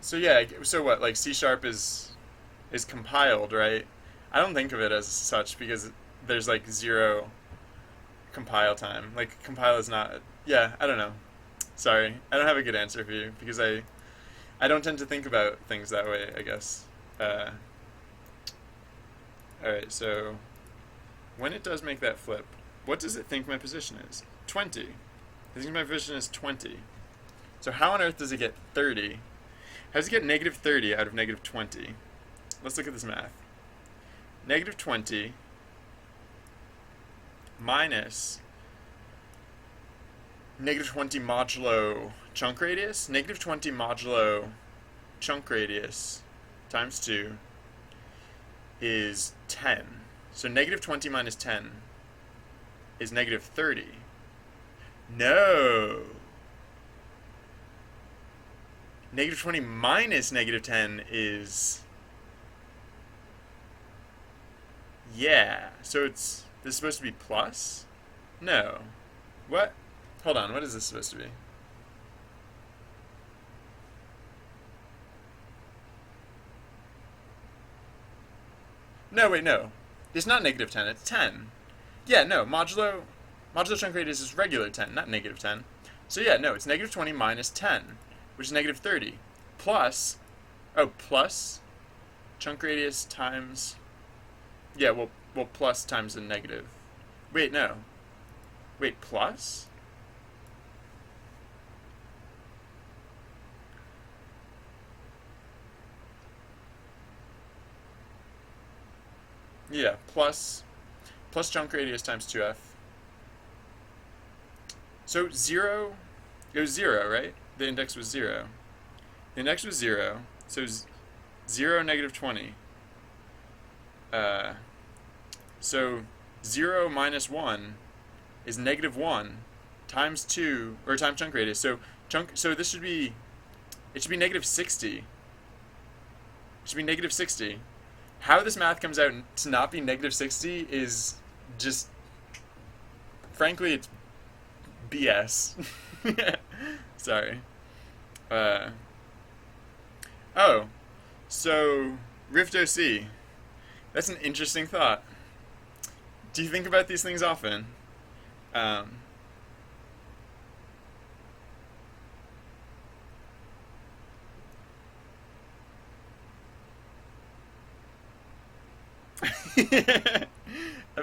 so what, like C# is compiled, right? I don't think of it as such because there's like zero compile time. Like, compile is not... Yeah, I don't know. Sorry. I don't have a good answer for you, because I don't tend to think about things that way, I guess. Alright, so... When it does make that flip, what does it think my position is? 20. It thinks my position is 20. So how on earth does it get 30? How does it get negative 30 out of negative 20? Let's look at this math. Negative 20 minus negative 20 modulo chunk radius. Negative 20 modulo chunk radius times 2 is 10. So negative 20 minus 10 is negative 30. No. Negative 20 minus negative 10 is... Yeah. So this is supposed to be plus? No. What? Hold on, what is this supposed to be? No, wait, no. It's not negative 10, it's 10. Yeah, no, modulo chunk radius is regular 10, not negative 10. So yeah, no, it's negative 20 minus 10, which is negative 30. Plus, plus chunk radius times, yeah, well, plus times the negative. Wait, no. Wait, plus? Yeah, plus chunk radius times 2f. So 0, it was 0, right? The index was 0. The index was 0, so 0, negative 20. So 0 minus 1 is negative 1 times 2, or times chunk radius. So this should be, it should be negative 60. It should be negative 60. How this math comes out to not be negative 60 is just, frankly, it's BS. Sorry. Oh, so Rift OC. That's an interesting thought. Do you think about these things often?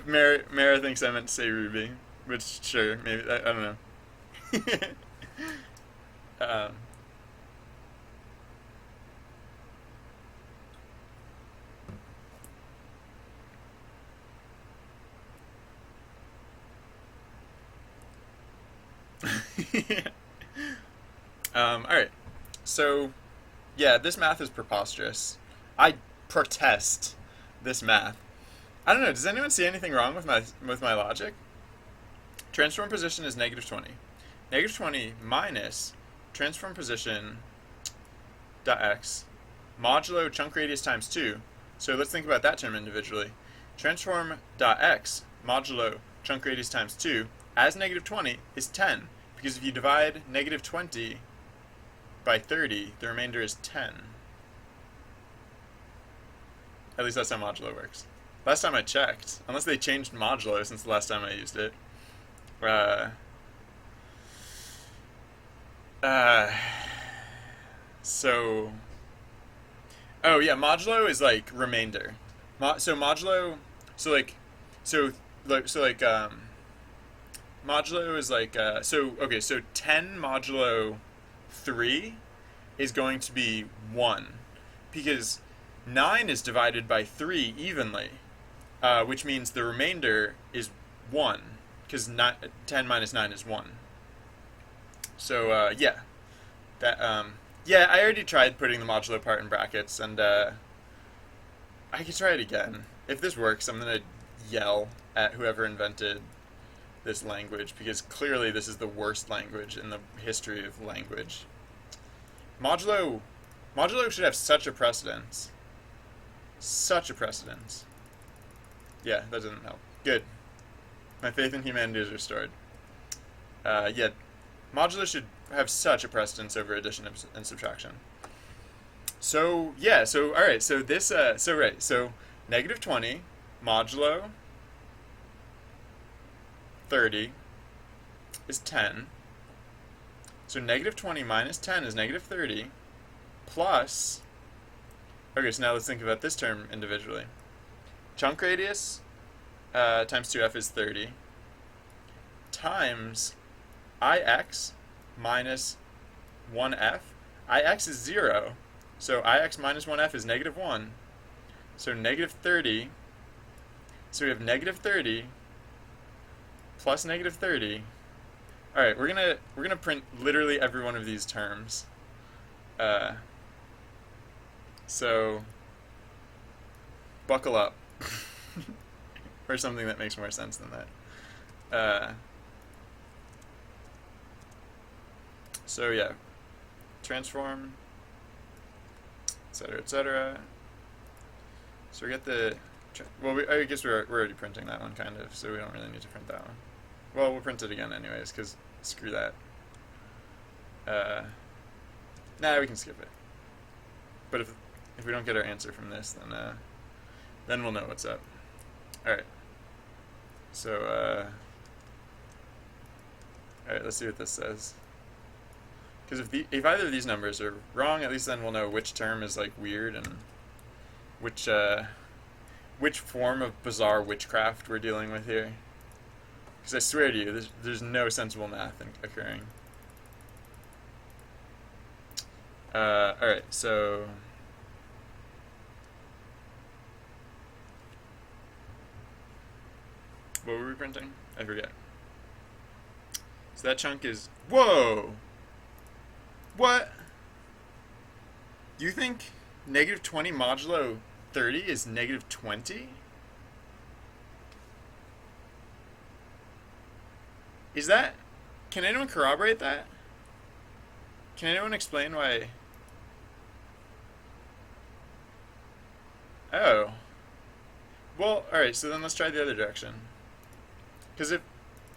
Mara thinks I meant to say Ruby, which, sure, maybe, I don't know. um, Alright, so, yeah, this math is preposterous. I protest this math. I don't know, does anyone see anything wrong with my logic? Transform position is negative 20. Negative 20 minus transform position dot x modulo chunk radius times 2. So let's think about that term individually. Transform dot x modulo chunk radius times 2 as negative 20 is 10. Because if you divide negative 20 by 30, the remainder is 10. At least that's how modulo works. Last time I checked, unless they changed modulo since the last time I used it. So, oh yeah, modulo is like remainder. Modulo is like, okay, so 10 modulo 3 is going to be 1, because 9 is divided by 3 evenly, which means the remainder is 1, because 10 minus 9 is 1. So, yeah. Yeah, I already tried putting the modulo part in brackets, and I could try it again. If this works, I'm going to yell at whoever invented this language, because clearly this is the worst language in the history of language. Modulo should have such a precedence. Such a precedence. Yeah, that doesn't help. Good. My faith in humanity is restored. Yeah, modulo should have such a precedence over addition and subtraction. So, yeah, so, alright, so this, so negative 20 modulo 30 is 10. So negative 20 minus 10 is negative 30 plus, okay, so now let's think about this term individually. Chunk radius times 2f is 30 times ix minus 1f. Ix is 0, so ix minus 1f is negative 1. So negative 30, so we have negative 30 plus negative 30. All right, we're gonna print literally every one of these terms. So buckle up, or something that makes more sense than that. So yeah, transform, etc., etc. So we get the, well, I guess we're already printing that one kind of, so we don't really need to print that one. Well, we'll print it again anyways, because screw that. Nah, we can skip it. But if we don't get our answer from this, then we'll know what's up. All right. So all right, let's see what this says. Because if either of these numbers are wrong, at least then we'll know which term is like weird and which form of bizarre witchcraft we're dealing with here. Because I swear to you, there's no sensible math occurring. Alright, so what were we printing? I forget. So that chunk is, whoa! What? You think negative 20 modulo 30 is negative 20? Is that... Can anyone corroborate that? Can anyone explain why... Oh. Well, alright, so then let's try the other direction. Because if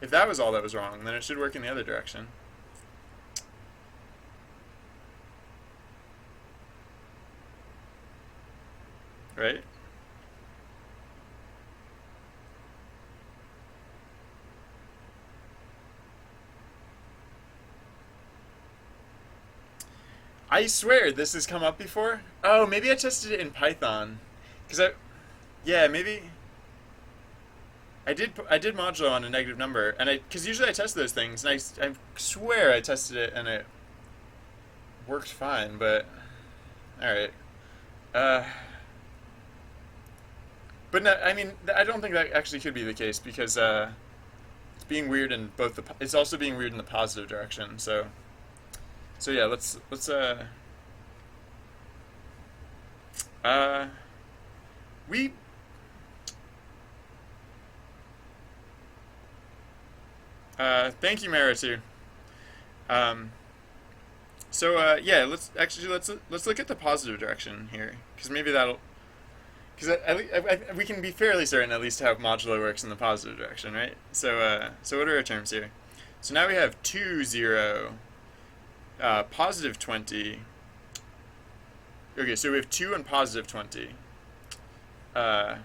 that was all that was wrong, then it should work in the other direction. Right? I swear this has come up before. Oh, maybe I tested it in Python. Yeah, maybe I did modulo on a negative number, and because usually I test those things, and I swear I tested it and it worked fine, but all right. But no, I mean, I don't think that actually could be the case because it's being weird in both it's also being weird in the positive direction. So yeah, let's thank you, Maritu. Yeah, let's look at the positive direction here, because maybe that'll. Because we can be fairly certain at least how modulo works in the positive direction, right? So what are our terms here? So now we have 2, 0, positive 20. Okay, so we have 2 and positive 20. Positive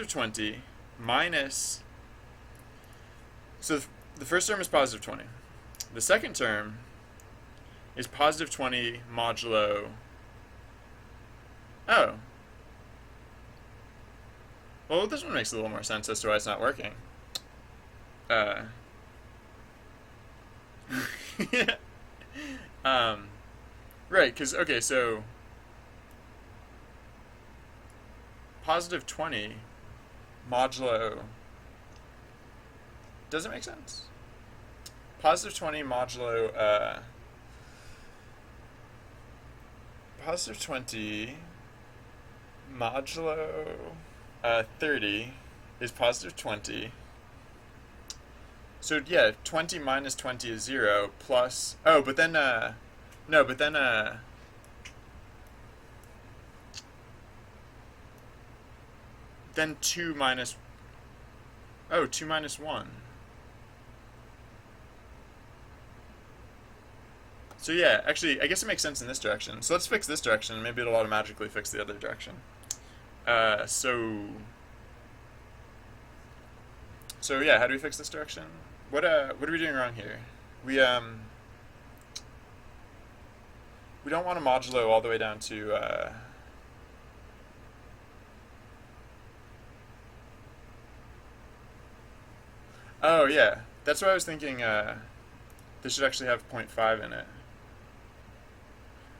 20 minus... So the first term is positive 20. The second term is positive 20 modulo... Oh. Well, this one makes a little more sense as to why it's not working. Right, because, okay, so positive 20 modulo... Does it make sense? Positive 20 modulo, positive 20 modulo 30 is positive 20. So yeah, 20 minus 20 is 0 plus... Oh, but then, no, but then, then 2 minus... Oh, 2 minus 1. So yeah, actually, I guess it makes sense in this direction. So let's fix this direction. Maybe it'll automatically fix the other direction. So So yeah, how do we fix this direction? What are we doing wrong here? We don't want to modulo all the way down to oh yeah, that's why I was thinking this should actually have 0.5 in it.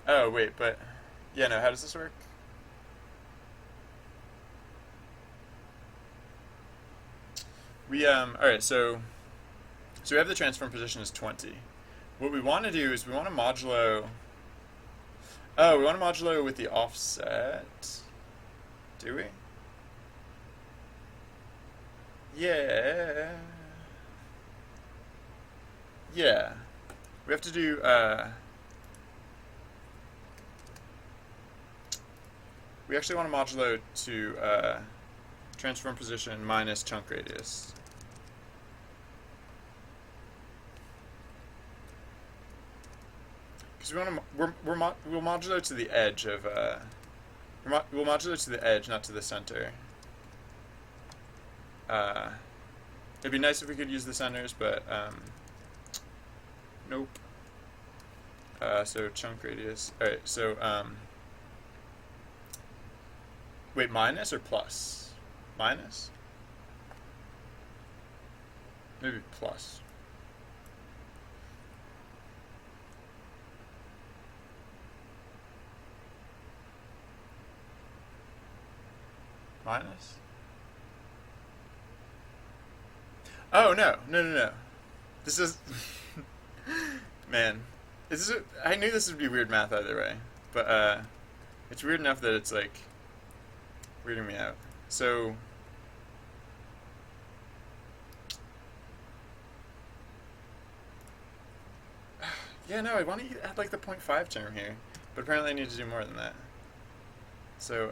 Oh wait, but yeah, no, how does this work? All right, so we have the transform position as 20. What we want to do is we want to modulo. Oh, we want to modulo with the offset. Do we? Yeah. Yeah. We have to do we actually want to modulo to transform position minus chunk radius. Because we'll modulo to the edge of we'll modulo to the edge, not to the center. It'd be nice if we could use the centers, but nope. So chunk radius. All right. So wait, minus or plus? Minus? Maybe plus. Minus? Oh no. This is man. I knew this would be weird math either way, but it's weird enough that it's like weirding me out. So yeah, no, I want to add like the 0.5 term here, but apparently I need to do more than that. So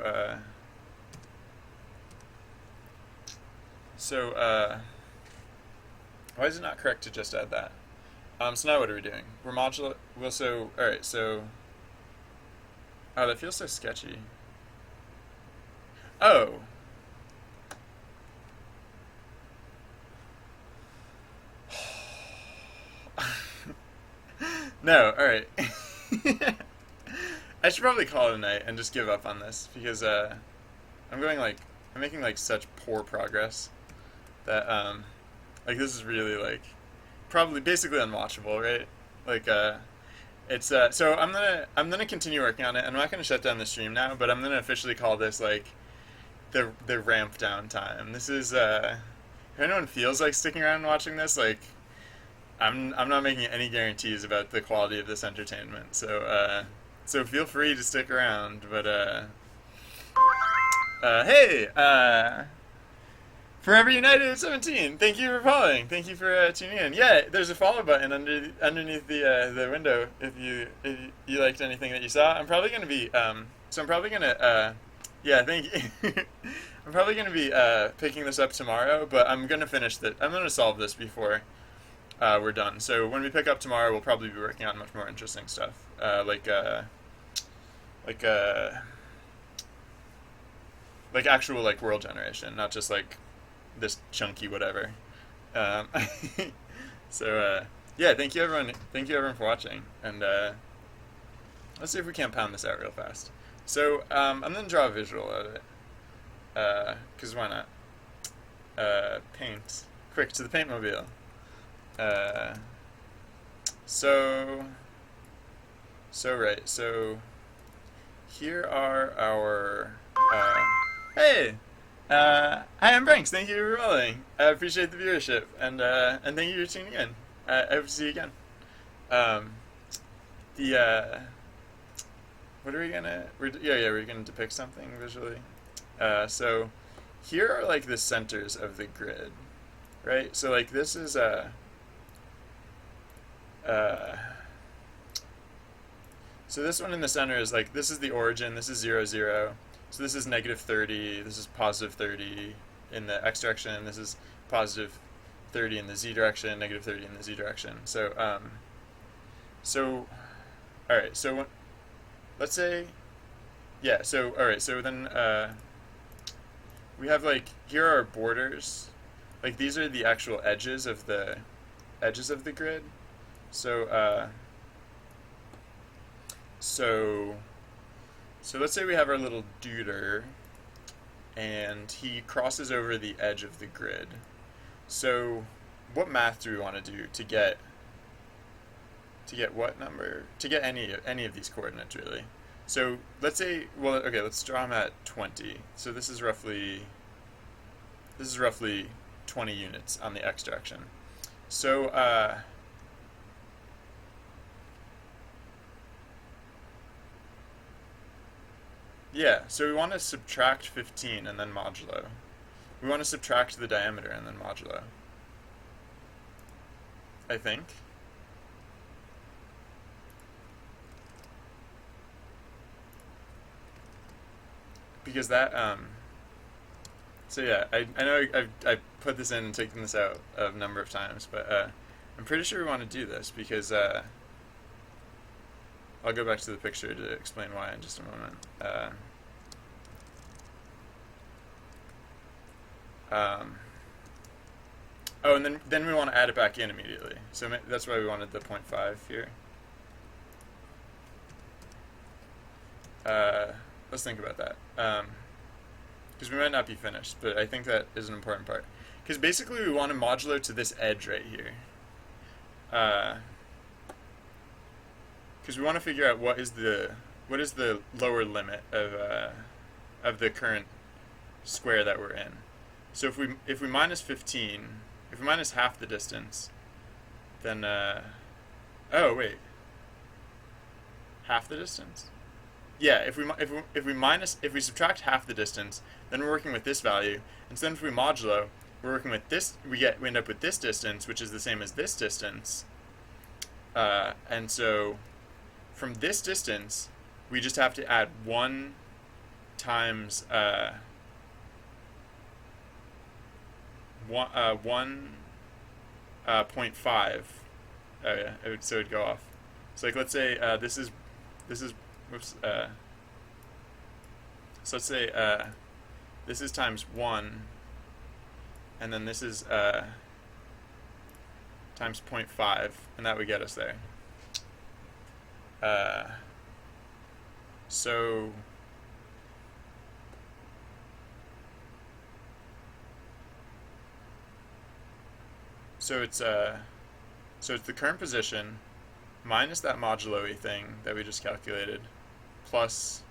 why is it not correct to just add that? So now what are we doing? We're modulo. Well, so all right. So, oh, that feels so sketchy. Oh. No. All right. I should probably call it a night and just give up on this because I'm making like such poor progress that like this is really like probably basically unwatchable, right? Like it's so I'm gonna continue working on it. I'm not gonna shut down the stream now, but I'm gonna officially call this like the ramp down time. This is if anyone feels like sticking around and watching this, like I'm not making any guarantees about the quality of this entertainment. So feel free to stick around, but hey, Forever United at 17. Thank you for following. Thank you for tuning in. Yeah, there's a follow button underneath the window if you liked anything that you saw. I'm probably gonna be so I'm probably gonna yeah, thank you. I'm probably gonna be picking this up tomorrow, but I'm gonna I'm gonna solve this before we're done. So when we pick up tomorrow, we'll probably be working on much more interesting stuff, like actual like world generation, not just like this chunky whatever. Um, so yeah, thank you everyone. Thank you everyone for watching, and let's see if we can't pound this out real fast. So I'm gonna draw a visual of it, cause why not? Paint, quick to the paint mobile. So here are our hey. Hi, I'm Branks. Thank you for following. I appreciate the viewership, and thank you for tuning in. I hope to see you again. What are we gonna? We're gonna depict something visually. So here are like the centers of the grid, right? So like this is so this one in the center is like this is the origin. This is 0, 0. So this is negative 30, this is positive 30 in the x direction, this is positive 30 in the z direction, negative 30 in the z direction. So, alright, so let's say, yeah, so, alright, so then, we have like, here are our borders. like these are the actual edges of the grid. So so so let's say we have our little duder, and he crosses over the edge of the grid. So what math do we want to do to get what number? To get any of these coordinates, really. So let's say, well, okay, let's draw him at 20. So this is roughly 20 units on the x direction. So yeah, so we want to subtract 15 and then modulo. We want to subtract the diameter and then modulo, I think. Because that, so yeah, I know I've put this in and taken this out a number of times, but I'm pretty sure we want to do this because I'll go back to the picture to explain why in just a moment. Oh, and then we want to add it back in immediately. So that's why we wanted the 0.5 here. Let's think about that. Because we might not be finished, but I think that is an important part. Because basically we want to modulo to this edge right here. Because we want to figure out what is the lower limit of the current square that we're in. So if we minus 15, if we minus half the distance, then oh wait, half the distance? Yeah, if we subtract half the distance, then we're working with this value. And so then if we modulo, we're working with this. We end up with this distance, which is the same as this distance. And so from this distance, we just have to add 1 times 0.5. Oh yeah, so it'd go off. So like let's say this is whoops. So let's say this is times 1, and then this is times 0.5, and that would get us there. So it's the current position minus that modulo-y thing that we just calculated, plus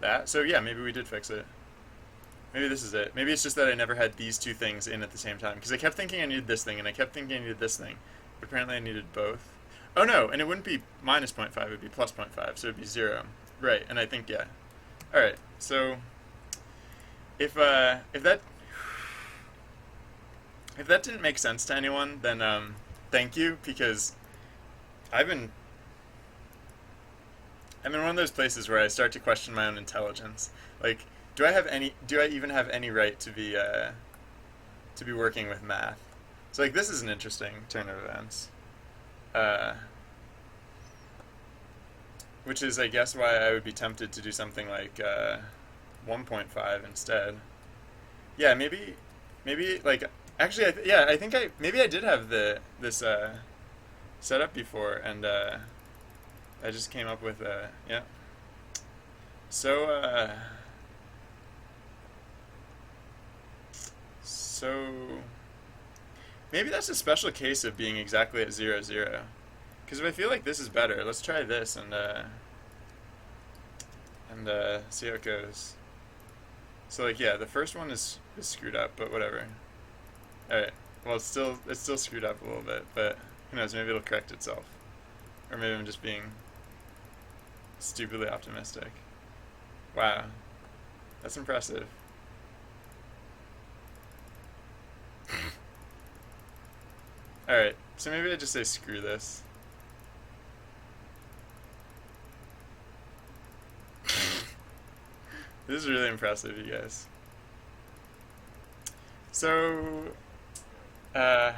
that. So yeah, maybe we did fix it. Maybe this is it. Maybe it's just that I never had these two things in at the same time, because I kept thinking I needed this thing, and I kept thinking I needed this thing, but apparently I needed both. Oh no, and it wouldn't be minus 0.5, it would be plus 0.5, so it would be 0. Right, and I think, yeah. Alright, so if that didn't make sense to anyone, then thank you, because I'm in one of those places where I start to question my own intelligence. Like, do I even have any right to be working with math? So like, this is an interesting turn of events. Which is, I guess, why I would be tempted to do something like 1.5 instead. Yeah, maybe like, actually, I think maybe I did have this set up before, and I just came up with yeah. So maybe that's a special case of being exactly at 0, 0. Because if I feel like this is better, let's try this and see how it goes. So like, yeah, the first one is screwed up, but whatever. All right. Well, it's still screwed up a little bit, but who knows? Maybe it'll correct itself, or maybe I'm just being stupidly optimistic. Wow, that's impressive. All right. So maybe I just say screw this. This is really impressive, you guys. So, yeah,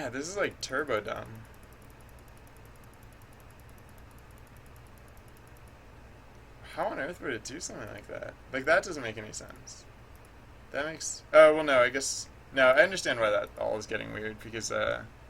this is like turbo dumb. how on earth would it do something like that? Like, that doesn't make any sense. That makes... Oh, well, no, I guess... No, I understand why that all is getting weird, because,